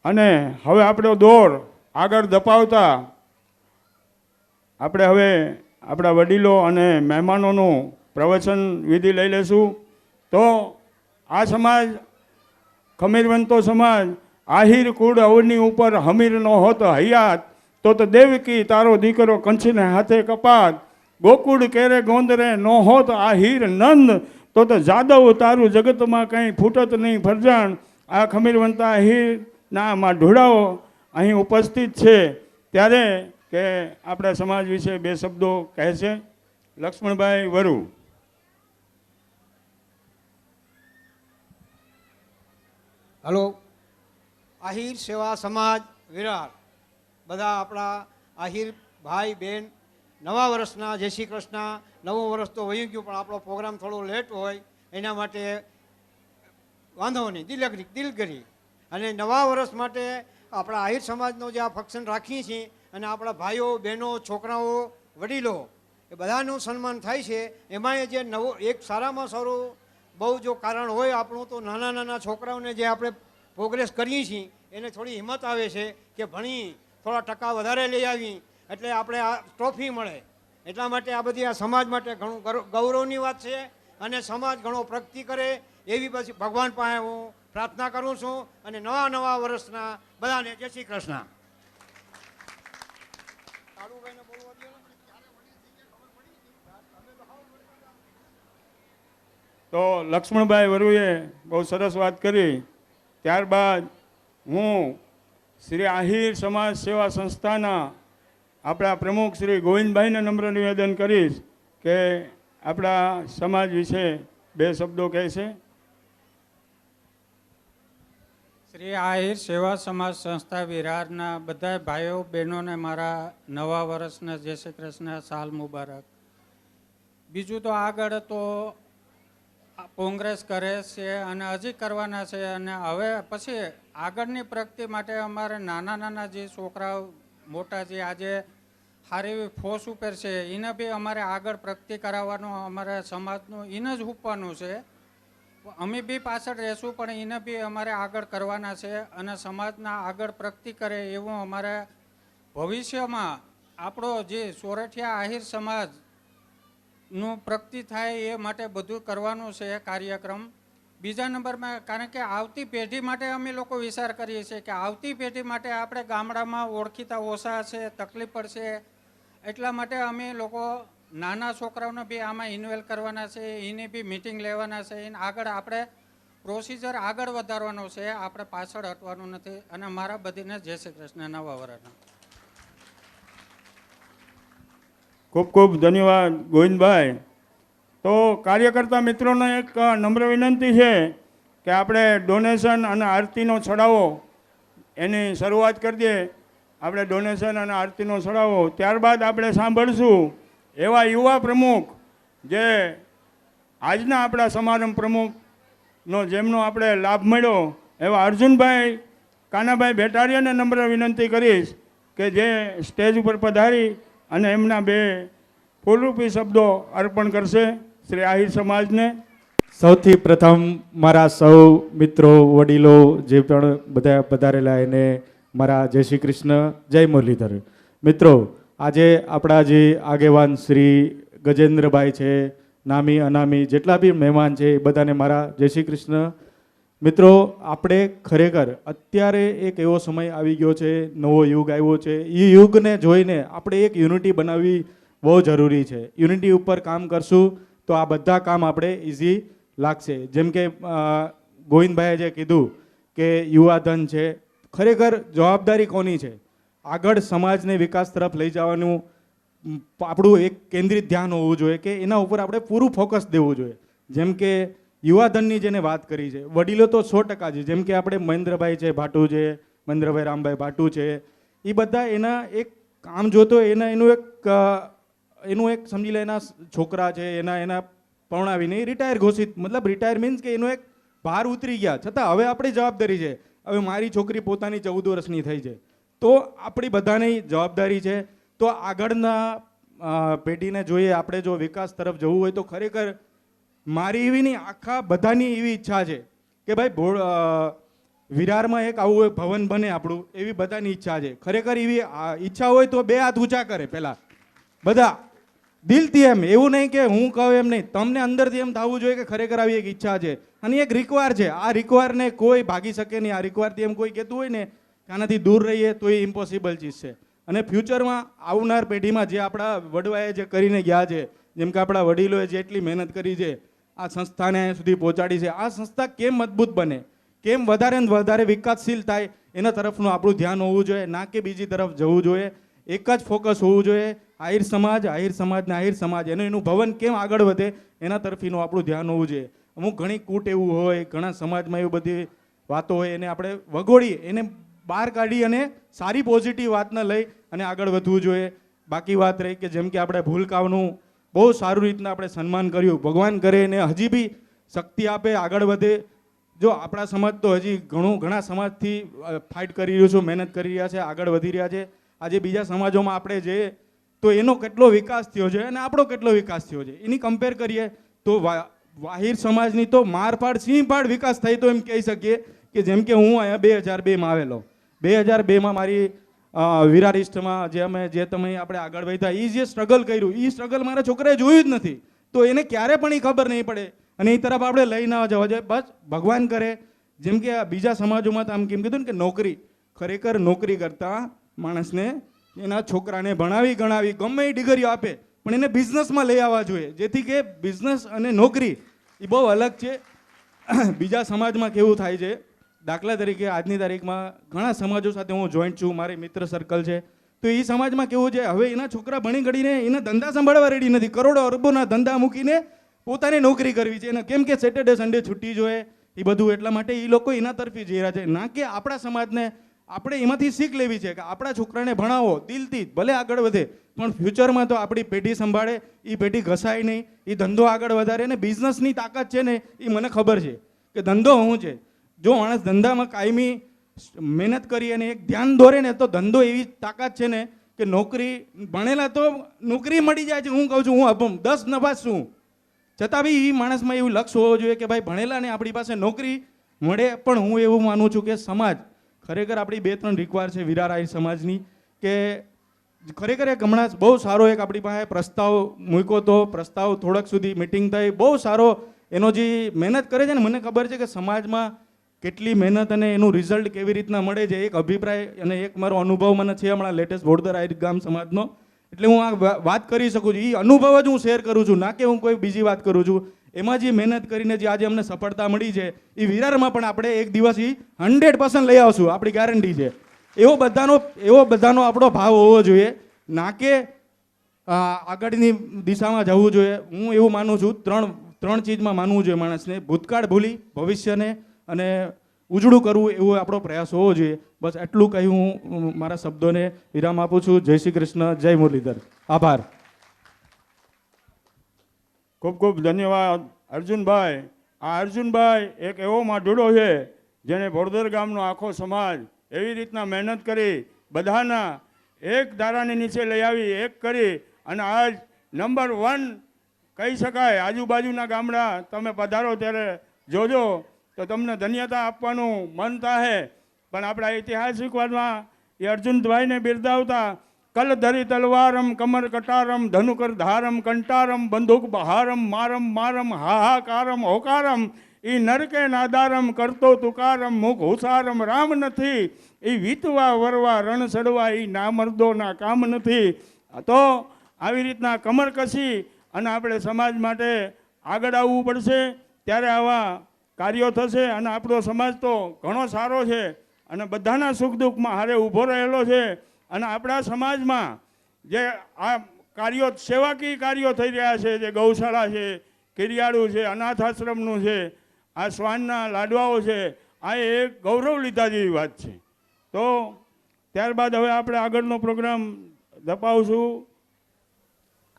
Speaker 1: અને હવે આપણો દોર આગળ ધપાવતા આપણે હવે આપણા વડીલો અને મહેમાનોનું પ્રવચન વિધિ લઈ લેશું. તો આ સમાજ, ખમીરવંતો સમાજ, આહિર કુળ અવની ઉપર હમીર નો હોત હયાત, તો દેવકી તારો દીકરો કંચને હાથે કપાત, ગોકુળ કેરે ગોંદરે નો હોત આહિર નંદ, તો જાદવ તારું જગતમાં કંઈ ફૂટત નહીં ફરજાણ. આ ખમીરવંતા આહિરના માં ઢોળાઓ અહીં ઉપસ્થિત છે, ત્યારે કે આપણા સમાજ વિશે બે શબ્દો કહે છે લક્ષ્મણભાઈ વરુ.
Speaker 4: હલો, આહિર સેવા સમાજ વિરાર, બધા આપણા આહિર ભાઈ બહેન, નવા વર્ષના જય શ્રી કૃષ્ણ. નવું વર્ષ તો વહી ગયું, પણ આપણો પ્રોગ્રામ થોડો લેટ હોય એના માટે વાંધો નહીં, દિલગરી. અને નવા વર્ષ માટે આપણા આહિર સમાજનો જે આ ફંક્શન રાખીએ છીએ અને આપણા ભાઈઓ, બહેનો, છોકરાઓ, વડીલો એ બધાનું સન્માન થાય છે. એમાંય જે નવો એક સારામાં સારું બહુ જો કારણ હોય આપણું, તો નાના નાના છોકરાઓને જે આપણે પ્રોગ્રેસ કરીએ છીએ એને થોડી હિંમત આવે છે કે ભણી થોડા ટકા વધારે લઈ આવી એટલે આપણે આ ટ્રોફી મળે. એટલા માટે આ બધી આ સમાજ માટે ઘણું ગૌરવની વાત છે અને સમાજ ઘણો પ્રગતિ કરે એવી પછી ભગવાન પાસે હું પ્રાર્થના કરું છું. અને નવા વર્ષના બધાને જય શ્રી કૃષ્ણ.
Speaker 1: તો લક્ષ્મણભાઈ વરુએ બહુ સરસ વાત કરી. ત્યારબાદ હું શ્રી આહિર સમાજ સેવા સંસ્થાના આપણા પ્રમુખ શ્રી ગોવિંદભાઈને નમ્ર નિવેદન કરીશ કે આપણા સમાજ વિશે બે શબ્દો કહેશે.
Speaker 5: શ્રી આહિર સેવા સમાજ સંસ્થા વિરારના બધા ભાઈઓ બહેનોને મારા નવા વર્ષના જય શ્રી કૃષ્ણ, સાલ મુબારક. બીજું તો આગળ તો કોંગ્રેસ કરે છે અને હજી કરવાના છે, અને હવે પછી આગળની પ્રગતિ માટે અમારે નાના જે છોકરાઓ મોટા જે આજે સારી એવી ફોર્સ ઉપર છે એને બી અમારે આગળ પ્રગતિ કરાવવાનું, અમારે સમાજનું એને જ ઉપવાનું છે. અમે બી પાછળ રહેશું, પણ એને બી અમારે આગળ કરવાના છે અને સમાજના આગળ પ્રગતિ કરે એવું અમારે ભવિષ્યમાં આપણો જે સોરઠિયા આહિર સમાજનું પ્રગતિ થાય એ માટે બધું કરવાનું છે કાર્યક્રમ. બીજા નંબરમાં, કારણ કે આવતી પેઢી માટે અમે લોકો વિચાર કરીએ છીએ કે આવતી પેઢી માટે આપણે ગામડામાં ઓળખીતા ઓછા છે, તકલીફ પડશે, એટલા માટે અમે લોકો નાના છોકરાઓને બી આમાં ઇન્વોલ્વ કરવાના છે, એની બી મિટિંગ લેવાના છે, એને આગળ આપણે પ્રોસિજર આગળ વધારવાનો છે, આપણે પાછળ હટવાનું નથી. અને મારા બધીને જય શ્રી કૃષ્ણ, નવા વર્ષના.
Speaker 1: ખૂબ ખૂબ ધન્યવાદ ગોવિંદભાઈ. તો કાર્યકર્તા મિત્રોને એક નમ્ર વિનંતી છે કે આપણે ડોનેશન અને આરતીનો ચડાવો એની શરૂઆત કરી દઈએ. આપણે ડોનેશન અને આરતીનો ચડાવો ત્યારબાદ આપણે સાંભળશું એવા યુવા પ્રમુખ જે આજના આપણા સમારંભ પ્રમુખનો જેમનો આપણે લાભ મળ્યો એવા અર્જુનભાઈ કાનાભાઈ ભેટારીયાને નમ્ર વિનંતી કરીશ કે જે સ્ટેજ ઉપર પધારી અને એમના બે ફૂલરૂપી શબ્દો અર્પણ કરશે શ્રી આહિર સમાજને.
Speaker 6: સૌથી પ્રથમ મારા સૌ મિત્રો વડીલો જે પણ બધા પધારેલા એને મારા જય શ્રી કૃષ્ણ, જય મુરલીધર. મિત્રો આજે આપણા જે આગેવાન શ્રી ગજેન્દ્રભાઈ છે, નામી અનામી જેટલા બી મહેમાન છે એ બધાને મારા જય શ્રી કૃષ્ણ. મિત્રો આપણે ખરેખર અત્યારે એક એવો સમય આવી ગયો છે, નવો યુગ આવ્યો છે. એ યુગને જોઈને આપણે એક યુનિટી બનાવવી બહુ જરૂરી છે. યુનિટી ઉપર કામ કરશું તો આ બધા કામ આપણે ઇઝી લાગશે. જેમ કે ગોવિંદભાઈએ જે કીધું કે યુવાધન છે, ખરેખર જવાબદારી કોની છે? આગળ સમાજને વિકાસ તરફ લઈ જવાનું આપણું એક કેન્દ્રિત ધ્યાન હોવું જોઈએ કે એના ઉપર આપણે પૂરું ફોકસ દેવું જોઈએ. જેમ કે યુવાધનની જેને વાત કરી છે, વડીલો તો 100% છે. જેમ કે આપણે મહેન્દ્રભાઈ છે ભાટુ છે, મહેન્દ્રભાઈ રામભાઈ ભાટુ છે, એ બધા એના એક કામ જોતો એનું એક સમજી લે એના છોકરા છે, એના પરણાવીને રિટાયર ઘોષિત, મતલબ રિટાયર મીન્સ કે એનો એક ભાર ઉતરી ગયા, છતાં હવે આપણી જવાબદારી છે. હવે મારી છોકરી પોતાની 14 વર્ષની થઈ છે તો આપણી બધાની જવાબદારી છે. તો આગળના પેઢીને જોઈએ આપણે જો વિકાસ તરફ જવું હોય તો ખરેખર મારી એવી નહીં, આખા બધાની એવી ઈચ્છા છે કે ભાઈ વિરારમાં એક આવું એક ભવન બને આપણું, એવી બધાની ઈચ્છા છે. ખરેખર એવી ઈચ્છા હોય તો 2 હાથ ઊંચા કરે પહેલાં બધા દિલથી, એમ એવું નહીં કે હું કહું એમ નહીં, તમને અંદરથી એમ થવું જોઈએ કે ખરેખર આવી એક ઈચ્છા છે અને એક રિક્વાયર છે. આ રિક્વાયરને કોઈ ભાગી શકે નહીં. આ રિક્વાયરથી એમ કોઈ કહેતું હોય ને કે આનાથી દૂર રહીએ તો એ ઇમ્પોસિબલ ચીજ છે. અને ફ્યુચરમાં આવનાર પેઢીમાં જે આપણા વડવાએ જે કરીને ગયા છે, જેમ કે આપણા વડીલોએ જેટલી મહેનત કરી છે આ સંસ્થાને અહીંયા સુધી પહોંચાડી છે, આ સંસ્થા કેમ મજબૂત બને, કેમ વધારે ને વધારે વિકાસશીલ થાય એના તરફનું આપણું ધ્યાન હોવું જોઈએ, ના કે બીજી તરફ જવું જોઈએ. એક જ ફોકસ હોવું જોઈએ, આહિર સમાજ ને આહિર સમાજ એનું ભવન કેમ આગળ વધે એના તરફીનું આપણું ધ્યાન હોવું જોઈએ. અમુક ઘણી કૂટ એવું હોય, ઘણા સમાજમાં એવી બધી વાતો હોય, એને આપણે વગોડી એને બહાર કાઢી અને સારી પોઝિટિવ વાતને લઈ અને આગળ વધવું જોઈએ. બાકી વાત રહી કે જેમ કે આપણે ભૂલકાઓનું બહુ સારું રીતના આપણે સન્માન કર્યું, ભગવાન કરે એને હજી બી શક્તિ આપે, આગળ વધે. જો આપણા સમાજ તો હજી ઘણા સમાજથી ફાઇટ કરી રહ્યું છું, મહેનત કરી રહ્યા છે, આગળ વધી રહ્યા છે. આજે બીજા સમાજોમાં આપણે જઈએ તો એનો કેટલો વિકાસ થયો છે અને આપણો કેટલો વિકાસ થયો છે એની કમ્પેર કરીએ તો આહિર સમાજની તો મારફાડ સિંહફાડ વિકાસ થઈ તો એમ કહી શકીએ કે જેમ કે હું અહીંયા 2002માં આવેલો. 2002માં મારી વિરાર ઈસ્ટમાં જે તમે આપણે આગળ વધ્યા, એ જે સ્ટ્રગલ કર્યું એ સ્ટ્રગલ મારા છોકરાએ જોયું જ નથી, તો એને ક્યારે પણ એ ખબર નહીં પડે અને એ તરફ આપણે લઈ ના જવા જોઈએ. બસ ભગવાન કરે. જેમ કે બીજા સમાજોમાં તો આમ કેમ કીધું ને કે નોકરી, ખરેખર નોકરી કરતાં માણસને એના છોકરાને ભણાવી ગણાવી ગમે એ ડિગ્રીઓ આપે પણ એને બિઝનેસમાં લઈ આવવા જોઈએ, જેથી કે બિઝનેસ અને નોકરી એ બહુ અલગ છે. બીજા સમાજમાં કેવું થાય છે, દાખલા તરીકે આજની તારીખમાં ઘણા સમાજો સાથે હું જોઈન્ટ છું, મારી મિત્ર સર્કલ છે, તો એ સમાજમાં કેવું છે હવે એના છોકરા ભણી ગણીને એના ધંધા સંભાળવા રેડી નથી, કરોડો અરબોના ધંધા મૂકીને પોતાની નોકરી કરવી છે એને, કેમ કે સેટરડે સન્ડે છુટ્ટી જોઈએ એ બધું, એટલા માટે એ લોકો એના તરફી જઈ રહ્યા છે. ના કે આપણા સમાજને આપણે એમાંથી શીખ લેવી છે કે આપણા છોકરાને ભણાવો દિલથી, ભલે આગળ વધે પણ ફ્યુચરમાં તો આપણી પેઢી સંભાળે, એ પેઢી ઘસાય નહીં, એ ધંધો આગળ વધારે. ને બિઝનેસની તાકાત છે ને એ મને ખબર છે કે ધંધો શું છે. જો માણસ ધંધામાં કાયમી મહેનત કરી અને એક ધ્યાન દોરે ને તો ધંધો એવી તાકાત છે ને કે નોકરી ભણેલા તો નોકરી મળી જાય છે. હું કહું છું, હું 10 નપાસ છું, છતાં બી એ માણસમાં એવું લક્ષ્ય હોવું જોઈએ કે ભાઈ ભણેલા ને આપણી પાસે નોકરી મળે. પણ હું એવું માનું છું કે સમાજ ખરેખર આપણી 2-3 રિક્વાયર છે વિરાર આહિર સમાજની, કે ખરેખર એક હમણાં બહુ સારો એક આપણી પાસે પ્રસ્તાવ મૂક્યો તો, પ્રસ્તાવ થોડાક સુધી મિટિંગ થઈ, બહુ સારો એનો જે મહેનત કરે છે ને મને ખબર છે કે સમાજમાં કેટલી મહેનત અને એનું રિઝલ્ટ કેવી રીતના મળે છે. એક અભિપ્રાય અને એક મારો અનુભવ મને છે હમણાં લેટેસ્ટ બોરદર આહિર ગામ સમાજનો, એટલે હું આ વાત કરી શકું છું. એ અનુભવ જ હું શેર કરું છું, ના કે હું કોઈ બીજી વાત કરું છું. એમાં જે મહેનત કરીને જે આજે અમને સફળતા મળી છે એ વિરારમાં પણ આપણે એક દિવસ 100% લઈ આવશું, આપણી ગેરંટી છે. એવો બધાનો આપણો ભાવ હોવો જોઈએ, ના કે આગળની દિશામાં જવું જોઈએ. હું એવું માનું છું, ત્રણ ચીજમાં માનવું જોઈએ માણસને: ભૂતકાળ ભૂલી ભવિષ્યને અને ઉજળું કરવું, એવો આપણો પ્રયાસ હોવો જોઈએ. બસ એટલું કહી હું મારા શબ્દોને વિરામ આપું છું. જય શ્રી કૃષ્ણ, જય મુરલીધર. આભાર.
Speaker 1: ખૂબ ખૂબ ધન્યવાદ અર્જુનભાઈ. આ અર્જુનભાઈ એક એવો માઢુડો છે જેણે ભોરદર ગામનો આખો સમાજ એવી રીતના મહેનત કરી, બધાના એક ધારાની નીચે લઈ આવી, એક કરી અને આજ નંબર 1 કહી શકાય. આજુબાજુના ગામડા તમે પધારો ત્યારે જોજો તો તમને ધન્યતા આપવાનું મન થાય. પણ આપણા ઐતિહાસિક વાદમાં એ અર્જુનભાઈને બિરદાવતા કલધરી તલવારમ કમર કટારમ ધનુકર ધારમ કંટારમ બંદૂક બહારમ મારમ મારમ હાહાકારમ હોકારમ એ નરકે નાદારમ કરતો તુકારમ મુખ હુસારમ રામ નથી એ વીતવા વરવા રણ સડવા એ નામર્દોના કામ નથી. તો આવી રીતના કમર કસી અને આપણે સમાજ માટે આગળ આવવું પડશે, ત્યારે આવા કાર્યો થશે. અને આપણો સમાજ તો ઘણો સારો છે અને બધાના સુખ દુઃખમાં હારે ઊભો રહેલો છે. અને આપણા સમાજમાં જે આ કાર્યો, સેવાકીય કાર્યો થઈ રહ્યા છે, જે ગૌશાળા છે, કિરિયાળું છે, અનાથ આશ્રમનું છે, આ શ્વાનના લાડવાઓ છે, આ એક ગૌરવ લીધા જેવી વાત છે. તો ત્યારબાદ હવે આપણે આગળનો પ્રોગ્રામ ધપાવશું.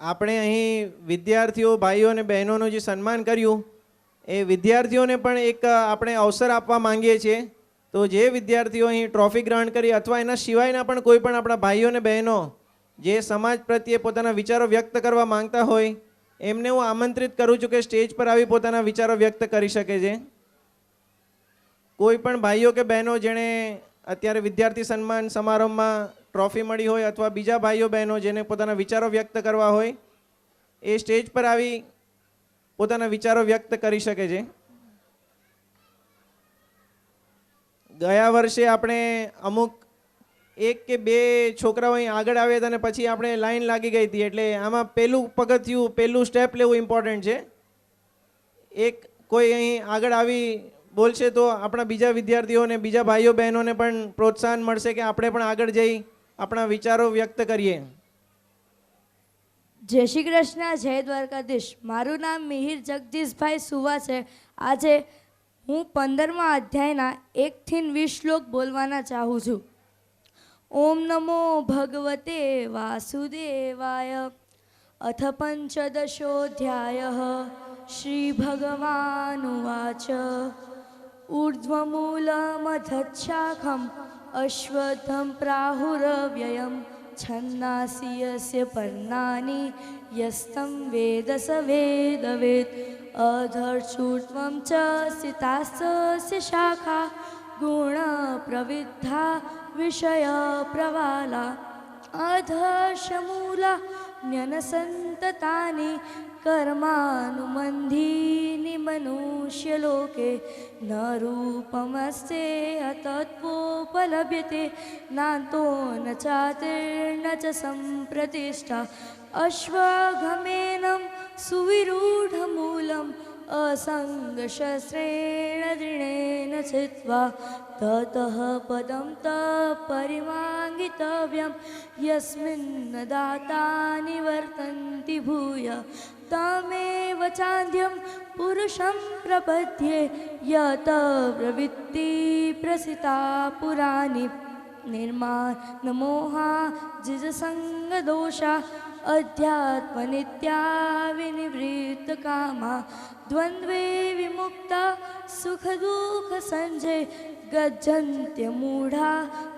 Speaker 3: આપણે અહીં વિદ્યાર્થીઓ, ભાઈઓ અને બહેનોનું જે સન્માન કર્યું, એ વિદ્યાર્થીઓને પણ એક આપણે અવસર આપવા માંગીએ છીએ. તો જે વિદ્યાર્થીઓ અહીં ટ્રોફી ગ્રહણ કરી અથવા એના સિવાયના પણ કોઈ પણ આપણા ભાઈઓ અને બહેનો જે સમાજ પ્રત્યે પોતાના વિચારો વ્યક્ત કરવા માંગતા હોય, એમને હું આમંત્રિત કરું છું કે સ્ટેજ પર આવી પોતાના વિચારો વ્યક્ત કરી શકે છે. કોઈ પણ ભાઈઓ કે બહેનો જેણે અત્યારે વિદ્યાર્થી સન્માન સમારંભમાં ટ્રોફી મળી હોય અથવા બીજા ભાઈઓ બહેનો જેને પોતાના વિચારો વ્યક્ત કરવા હોય, એ સ્ટેજ પર આવી પોતાના વિચારો વ્યક્ત કરી શકે છે. ગયા વર્ષે આપણે અમુક 1 કે 2 છોકરાઓ અહીં આગળ આવ્યા હતા અને પછી આપણે લાઈન લાગી ગઈ હતી. એટલે આમાં પહેલું પગથિયું, પહેલું સ્ટેપ લેવું ઇમ્પોર્ટન્ટ છે. એક કોઈ અહીં આગળ આવી બોલશે તો આપણા બીજા વિદ્યાર્થીઓને, બીજા ભાઈઓ બહેનોને પણ પ્રોત્સાહન મળશે કે આપણે પણ આગળ જઈ આપણા વિચારો વ્યક્ત કરીએ.
Speaker 7: જય શ્રી કૃષ્ણ, જય દ્વારકાધીશ. મારું નામ મિહિર જગદીશભાઈ સુવા છે. આજે હું 15મા અધ્યાયના 1 થી 20 શ્લોક બોલવાના ચાહું છું. ઓમ નમો ભગવતે વાસુદેવાય. અથ પંચદશોऽધ્યાયઃ શ્રી ભગવાનુવાચ. ઊર્ધ્વમૂલમધચ્છાખમ અશ્વત્થમ પ્રાહુરવ્યયમ છન્નાસि યસ્ય પર્ણાनि યસ્तं વેદ સ વેદવેદ. અધર્ષૂર્ध्वं च સિતાસ્ય શાખા ગુણ પ્રવિદ્ધા વિષય પ્રવાલા. અધર્ષમૂલા ન્યનસંતતાની કર્માનુબંધીની મનુષ્યલોકે ન રૂપમસ્તે તત્વોપલભ્યતે નાતો ન ચાતિર્ન ચ સંપ્રતિષ્ઠા. અશ્વઘમેનં સુવિરૂઢમૂલમ असङ्गशस्त्रेण दृढेन छित्त्वा ततः पदं तत्परिमाङ्गितव्यं यस्मिन् दाता निवर्तन्ति भूय. तमेव चान्ध्यं पुरुषं प्रपद्ये यत प्रवृत्ति प्रसिता पुराणि. निर्माणमोहा जिजसङ्गदोषा अध्यात्मनित्या विनिवृत्तकामा. द्वन्द्वे विमुक्ता सुखदुःखसञ्जय गच्छन्त्यमूढा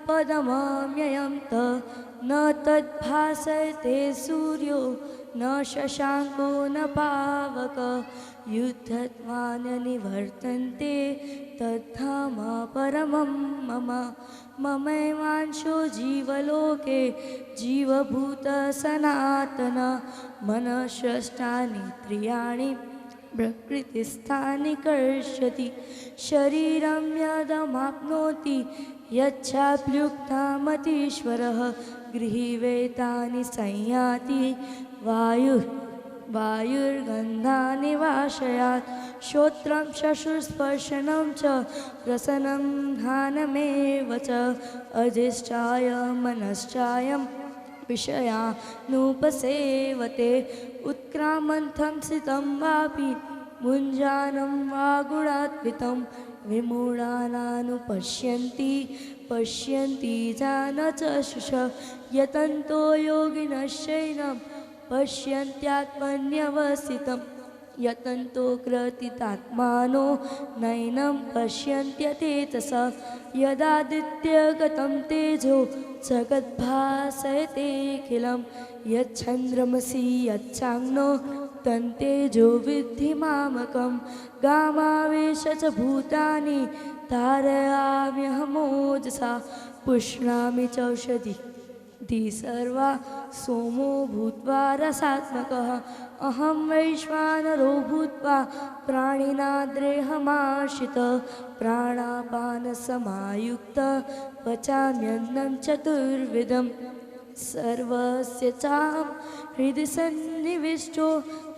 Speaker 7: पदमम्ययं त. न तद्भासते सूर्यो न शशाङ्को न पावक युद्धत्वान् निवर्तन्ते तद्धाम परमं मम. ममैवांशो जीवलोके जीवभूत सनातन. मनःषष्ठानीन्द्रियाणि प्रकृतिस्थानि कर्षति. शरीरं यदमाप्नोति यच्छाप्युक्तामतीश्वरः गृहीवेतानि संयाति. वायुर्गन्धानि वाशयात्. श्रोत्रं चक्षुस्पर्शनं च रसनं घ्राणमेव च. अधिष्ठाय मनश्चायं विषयानुपसेवते उत्क्रामन्थं सितं वापि मुञ्जानं वा गुणात्वितं विमूढानानुपश्यन्ति पश्यन्ति जानचक्षुष यतन्तो योगिनश्चैनं पश्यन्त्यात्मन्यवस्थितं यतन्तो कृतितात्मानो नैनं पश्यन्त्यचेतसा यदादित्यगतं तेजो जगद्भासयतेऽखिलं यच्छन्द्रमसि यच्चाग्नो तन्तेजो विद्धि मामकं गामावेश च भूतानि धारयाम्यहमोजसा पुष्णामि चौषधि सर्वा सोमो भूत्वा रसात्मकः अहं वैश्वानरो भूत्वा प्राणिनाद्रेहमाश्रित प्राणापानसमायुक्त पचाम्यन्नं चतुर्विधं सर्वस्य चाहं हृदि सन्निविष्टो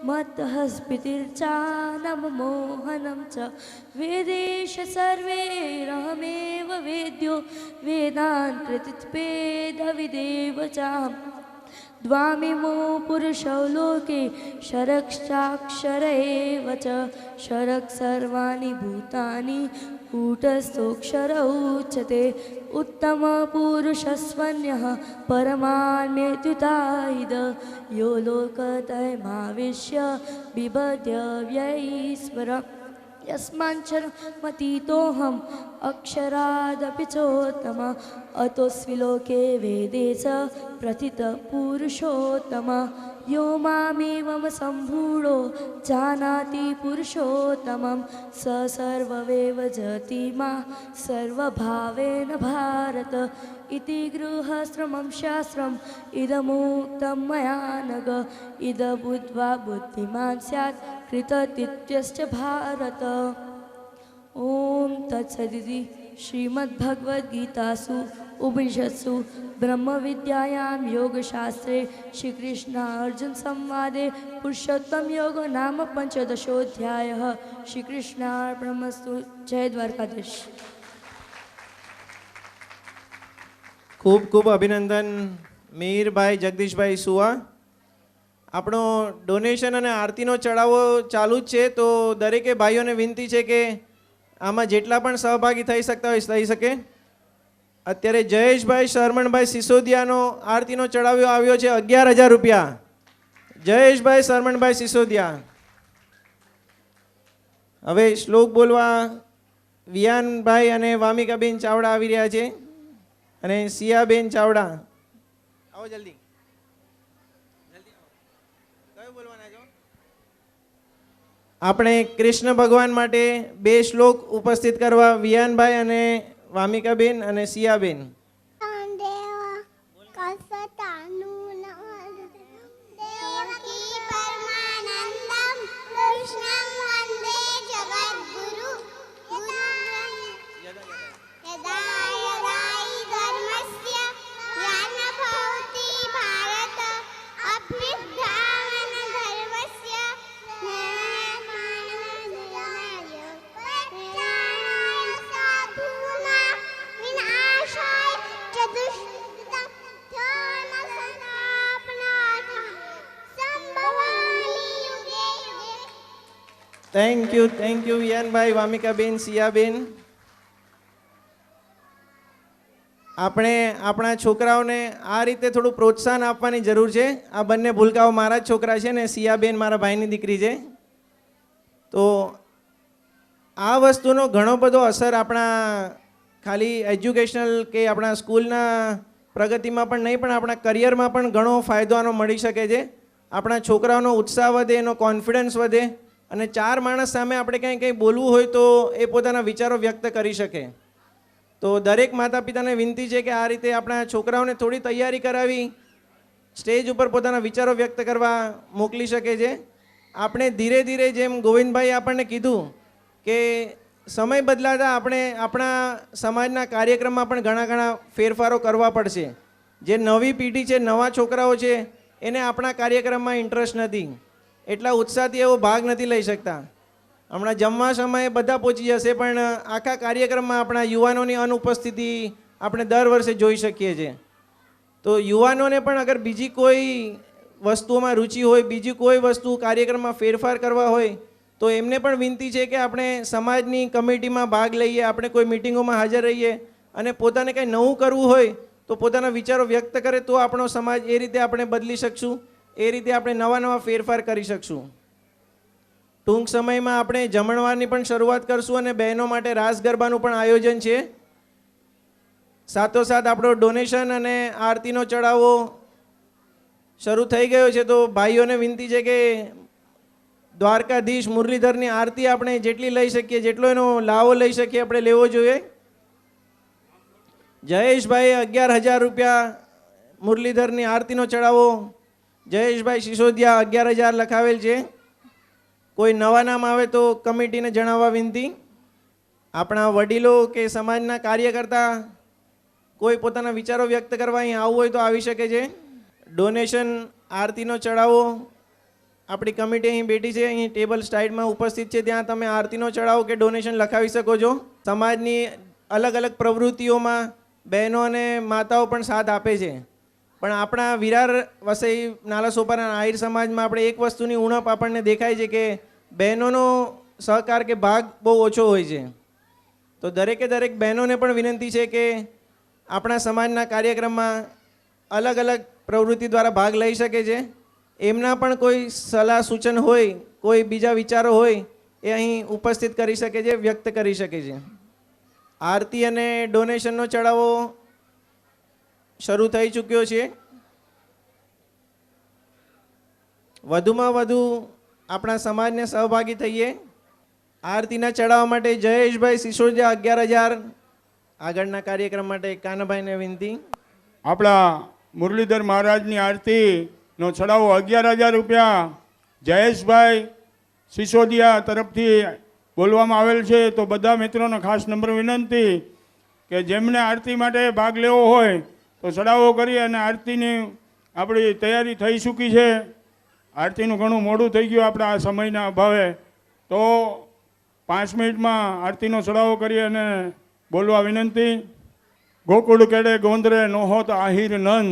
Speaker 7: मत्तः स्फीतिर्चानमोहनं च वेदेश सर्वैरहमेव वेद्यो वेदान्तप्रतिपेदविदेव चाहं द्वामिमो पुरुषौ लोके शरक्षाक्षर एव च शरक् सर्वाणि भूतानि कूटस्थोऽक्षर उच्यते उत्तमपुरुषस्वन्यः परमान्यत्युताहिद यो लोकत्रयमाविश्य बिभद्य व्ययीश्वर यस्माञ्चरमतीतोऽहम् अक्षरादपि चोत्तम अतोऽस्मि लोके वेदे च प्रथितः पुरुषोत्तम यो मामेवं सम्भूढो जानाति पुरुषोत्तमं स सर्वमेव जति मा सर्वभावेन भारत इति गृहस्थ्रमं शास्त्रम् इदमुक्तं मया नग इदबुद्ध्वा बुद्धिमान् स्यात् कृतकृत्यश्च भारत ॐ तत्सदिति श्रीमद्भगवद्गीतासु उपनिषत्सु ब्रह्मविद्यायां योगशास्त्रे श्रीकृष्णार्जुनसंवादे पुरुषोत्तमयोगो नाम पञ्चदशोऽध्यायः श्रीकृष्णार्पणमस्तु जय द्वारकाधीश
Speaker 3: ખૂબ ખૂબ અભિનંદન મીરભાઈ જગદીશભાઈ સુવા. આપણો ડોનેશન અને આરતીનો ચડાવો ચાલુ જ છે, તો દરેકે ભાઈઓને વિનંતી છે કે આમાં જેટલા પણ સહભાગી થઈ શકતા હોય થઈ શકે. અત્યારે જયેશભાઈ શરમણભાઈ સિસોદિયાનો આરતીનો ચડાવ્યો આવ્યો છે 11,000 રૂપિયા. જયેશભાઈ શરમણભાઈ સિસોદિયા. હવે શ્લોક બોલવા વિયાનભાઈ અને વામિકાબેન ચાવડા આવી રહ્યા છે અને સિયાબેન ચાવડા. આવો જલ્દી. આપણે કૃષ્ણ ભગવાન માટે 2 શ્લોક ઉપસ્થિત કરવા વિયાનભાઈ અને વામિકાબેન અને સિયાબેન. Thank you વિયાનભાઈ, વામિકાબેન, સિયાબેન. આપણે આપણા છોકરાઓને આ રીતે થોડું પ્રોત્સાહન આપવાની જરૂર છે. આ બંને ભૂલકાઓ મારા જ છોકરા છે ને સિયાબેન મારા ભાઈની દીકરી છે. તો આ વસ્તુનો ઘણો બધો અસર આપણા ખાલી એજ્યુકેશનલ કે આપણા સ્કૂલના પ્રગતિમાં પણ નહીં, પણ આપણા કરિયરમાં પણ ઘણો ફાયદો આનો મળી શકે છે. આપણા છોકરાઓનો ઉત્સાહ વધે, એનો કોન્ફિડન્સ વધે અને 4 માણસ સામે આપણે કંઈ બોલવું હોય તો એ પોતાના વિચારો વ્યક્ત કરી શકે. તો દરેક માતા પિતાને વિનંતી છે કે આ રીતે આપણા છોકરાઓને થોડી તૈયારી કરાવી સ્ટેજ ઉપર પોતાના વિચારો વ્યક્ત કરવા મોકલી શકે છે. આપણે ધીરે ધીરે જેમ ગોવિંદભાઈ આપણને કીધું કે સમય બદલાતા આપણે આપણા સમાજના કાર્યક્રમમાં પણ ઘણા ફેરફારો કરવા પડશે. જે નવી પેઢી છે, નવા છોકરાઓ છે, એને આપણા કાર્યક્રમમાં ઇન્ટરેસ્ટ નથી, એટલા ઉત્સાહથી એવો ભાગ નથી લઈ શકતા. હમણાં જમવા સમયે બધા પહોંચી જશે, પણ આખા કાર્યક્રમમાં આપણા યુવાનોની અનુપસ્થિતિ આપણે દર વર્ષે જોઈ શકીએ છીએ. તો યુવાનોને પણ અગર બીજી કોઈ વસ્તુઓમાં રુચિ હોય, બીજી કોઈ વસ્તુ કાર્યક્રમમાં ફેરફાર કરવા હોય, તો એમને પણ વિનંતી છે કે આપણે સમાજની કમિટીમાં ભાગ લઈએ, આપણે કોઈ મિટિંગોમાં હાજર રહીએ અને પોતાને કંઈ નવું કરવું હોય તો પોતાના વિચારો વ્યક્ત કરે, તો આપણો સમાજ એ રીતે આપણે બદલી શકશું, એ રીતે આપણે નવા નવા ફેરફાર કરી શકશું. ટૂંક સમયમાં આપણે જમણવારની પણ શરૂઆત કરશું અને બહેનો માટે રાસ ગરબાનું પણ આયોજન છે. સાથોસાથ આપણો ડોનેશન અને આરતીનો ચડાવો શરૂ થઈ ગયો છે. તો ભાઈઓને વિનંતી છે કે દ્વારકાધીશ મુરલીધરની આરતી આપણે જેટલી લઈ શકીએ, જેટલો એનો લાવો લઈ શકીએ આપણે લેવો જોઈએ. જયેશભાઈ 11,000 રૂપિયા મુરલીધરની આરતીનો ચડાવો. જયેશભાઈ સિસોદિયા 11,000 લખાવેલ છે. કોઈ નવા નામ આવે તો કમિટીને જણાવવા વિનંતી. આપણા વડીલો કે સમાજના કાર્યકર્તા કોઈ પોતાના વિચારો વ્યક્ત કરવા અહીં આવવું હોય તો આવી શકે છે. ડોનેશન આરતીનો ચડાવો આપણી કમિટી અહીં બેઠી છે, અહીં ટેબલ સાઈડમાં ઉપસ્થિત છે, ત્યાં તમે આરતીનો ચડાવો કે ડોનેશન લખાવી શકો છો. સમાજની અલગ અલગ પ્રવૃત્તિઓમાં બહેનો અને માતાઓ પણ સાથ આપે છે, પણ આપણા વિરાર વસઈ નાલા સોપારા આહિર સમાજમાં આપણે એક વસ્તુની ઉણપ આપણને દેખાય છે કે બહેનોનો સહકાર કે ભાગ બહુ ઓછો હોય છે. તો દરેકે દરેક બહેનોને પણ વિનંતી છે કે આપણા સમાજના કાર્યક્રમમાં અલગ અલગ પ્રવૃત્તિ દ્વારા ભાગ લઈ શકે છે. એમના પણ કોઈ સલાહ સૂચન હોય, કોઈ બીજા વિચારો હોય એ અહીં ઉપસ્થિત કરી શકે છે, વ્યક્ત કરી શકે છે. આરતી અને ડોનેશનનો ચડાવો શરૂ થઈ ચૂક્યો છે. વધુમાં વધુ આપણા સમાજને સહભાગી થઈએ. આરતીના ચડાવવા માટે જયેશભાઈ સિસોદિયા 11,000. આગળના કાર્યક્રમ માટે કાનાભાઈને વિનંતી.
Speaker 1: આપણા મુરલીધર મહારાજની આરતીનો ચડાવો 11,000 રૂપિયા જયેશભાઈ સિસોદિયા તરફથી બોલવામાં આવેલ છે. તો બધા મિત્રોને ખાસ નમ્ર વિનંતી કે જેમને આરતી માટે ભાગ લેવો હોય તો ચડાવો કરી અને આરતીની આપણી તૈયારી થઈ ચૂકી છે. આરતીનું ઘણું મોડું થઈ ગયું આપણા આ સમયના અભાવે, તો 5 મિનિટમાં આરતીનો ચડાવો કરી અને બોલવા વિનંતી. ગોકુળ કેડે ગોંદરે નો હોત આહિર નંદ,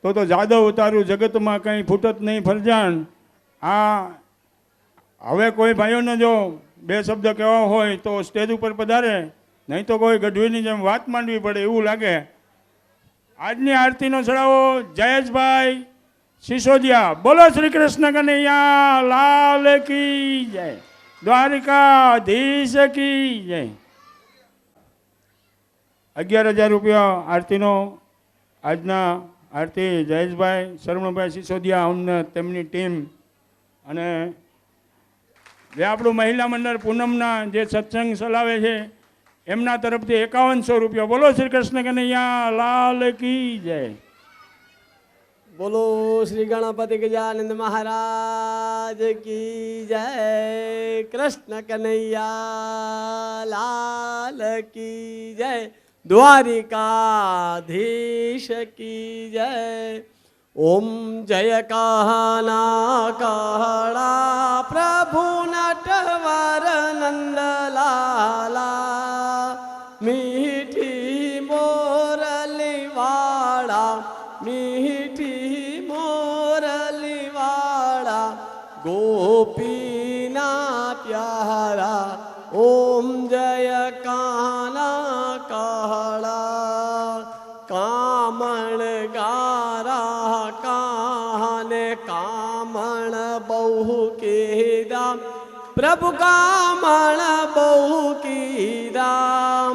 Speaker 1: તો જાદવ તારું જગતમાં કંઈ ફૂટત નહીં ફરજાન. આ હવે કોઈ ભાઈઓને જો 2 શબ્દ કહેવા હોય તો સ્ટેજ ઉપર પધારે, નહીં તો કોઈ ગઢવીની જેમ વાત માંડવી પડે એવું લાગે. આજની આરતીનો ચડાવો જયેશભાઈ સિસોદિયા. બોલો શ્રી કૃષ્ણ કનૈયા લાલ કી જય, દ્વારિકાધીશ કી જય. 11,000 રૂપિયા આરતીનો આજના આરતી જયેશભાઈ શરમણભાઈ સિસોદિયા અને તેમની ટીમ, અને જે આપણું મહિલા મંડળ પૂનમના જે સત્સંગ ચલાવે છે એમના તરફથી 5100 રૂપિયા. બોલો શ્રી કૃષ્ણ કનૈયા લાલ કી જય.
Speaker 2: બોલો શ્રી ગણપતિ ગજાનંદ મહારાજ કી જય. કૃષ્ણ કનૈયા લાલ કી જય. દ્વારિકાધીશ કી જય. ઓમ જય કહના કહડા પ્રભુ નટવર નંદલાલા, મીઠી મોરલીવાળા, મીઠી મોરલીવાળા, ગોપીના પ્યારા. ઓમ જય કાના કહડા, કામણ ગારા કાને કામણ બહુ કીધા, પ્રભુ કામણ બહુ કીધા.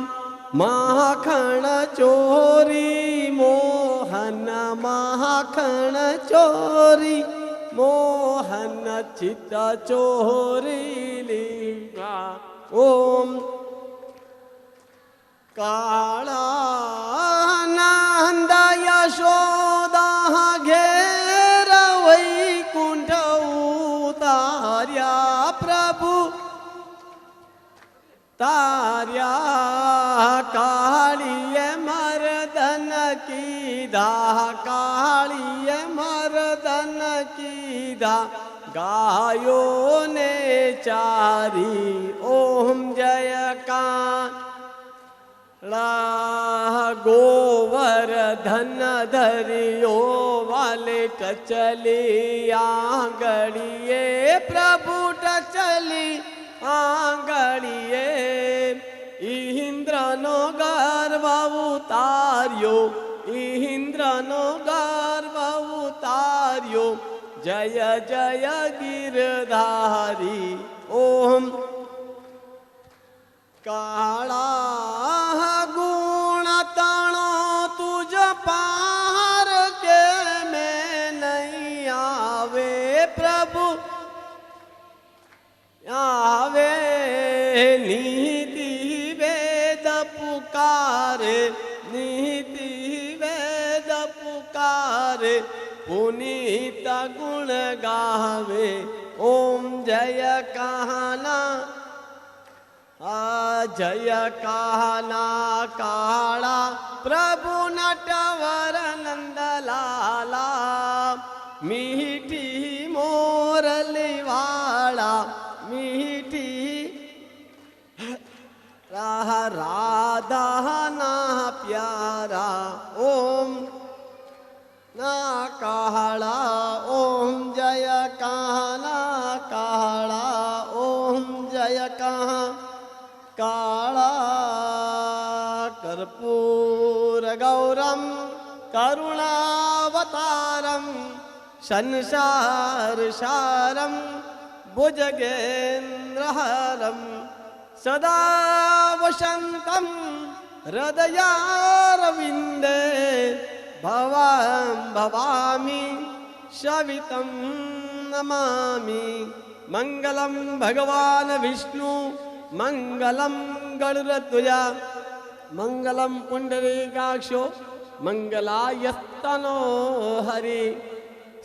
Speaker 2: માખણ ચોરી મોહન, માખણ ચોરી મોહન, ચિત્ત ચોરી લીધા. ઓમ કાળા નંદ યશોદા ઘેર વૈકુંઠ ઉતાર્યા, પ્રભુ તાર્યા. કાળીએ મર્દન કીધા, કાળીએ મર્દન કીધા, ગાયોને ચારી. ઓમ જય કા गोवर्धन धरियो वाले टचली आंगड़िए प्रभु टचली आंगड़िए इंद्रनो गर्व उतार्यो इंद्रनो गर्व उतार्यो जय जय गिरधारी ओम काळा गुण तणो तुझ पार के में नहीं आवे प्रभु आवे नीति वेद पुकारे नीति वेद पुकारे पुनीत गुण गावे ओम जय कहना जय कहना काला प्रभु नटवर नंदलाला मीठी मोरली वाला मीठी राधा ना प्यारा ओम ना काला ओम जय कहना काला ओम जय कहा काला कर्पूर गौरम करुणावतारम संसार सारम भुजगेन्द्रहरम सदा वसंतम हृदयारविंदे भवां भवामि सवितं नमामि मंगलम भगवान विष्णु मंगलम गरुड़ध्वज मंगलम पुंडरीकाक्षो मंगलायतनो हरि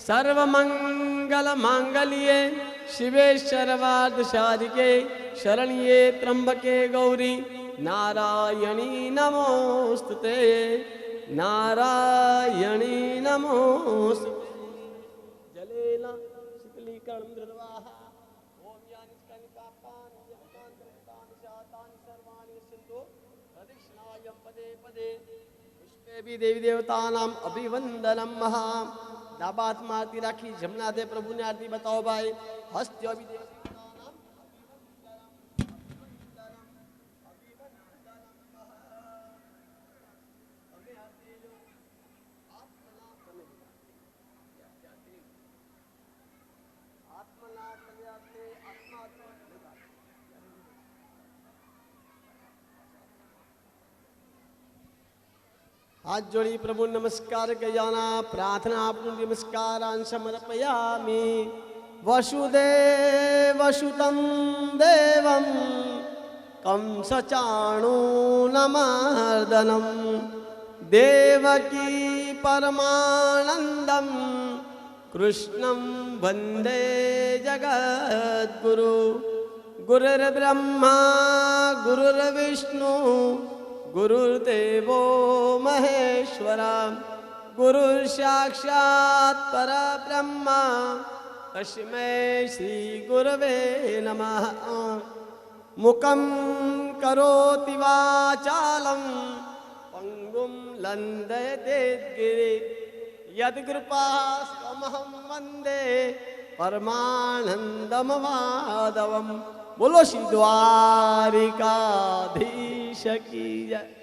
Speaker 2: सर्वमंगल मांगल्ये शिवे सर्वार्थ साधिके शरण्ये त्र्यंबके गौरी नारायणी नमोस्तुते नारायणी नमोस्तुते जलेन शीतलीकरणं धृत्वा ओम यानि कनिकापानि जलकान्तरितानि शातानि सर्वाणि सिन्धु प्रदक्षिणायं पदे पदे पुष्पेभि देवी देवतानां अभिवंदनम महा दाबात मारती राखी जमुना दे प्रभु ने आरती बताओ भाई हस्त्यो भी हाथ जोड़ी प्रभु नमस्कार कयाना प्रार्थना आपनु नमस्कारान् समर्पयामि वसुदेवसुतं देवं कंसचाणूरमर्दनं देवकी परमानन्दं कृष्णं वन्दे जगद्गुरु गुरुर्ब्रह्मा गुरुर्विष्णु गुरुर्देवो महेश्वरा गुरुर्साक्षात् परब्रह्म तस्मै श्री गुरवे नमः मुखं करोति वाचालं पंगुं लंघयते गिरि यद्कृपास्त्वमहं वन्दे परमानन्दममाधवम् बोलो श्री द्वारिकाधीश की जय।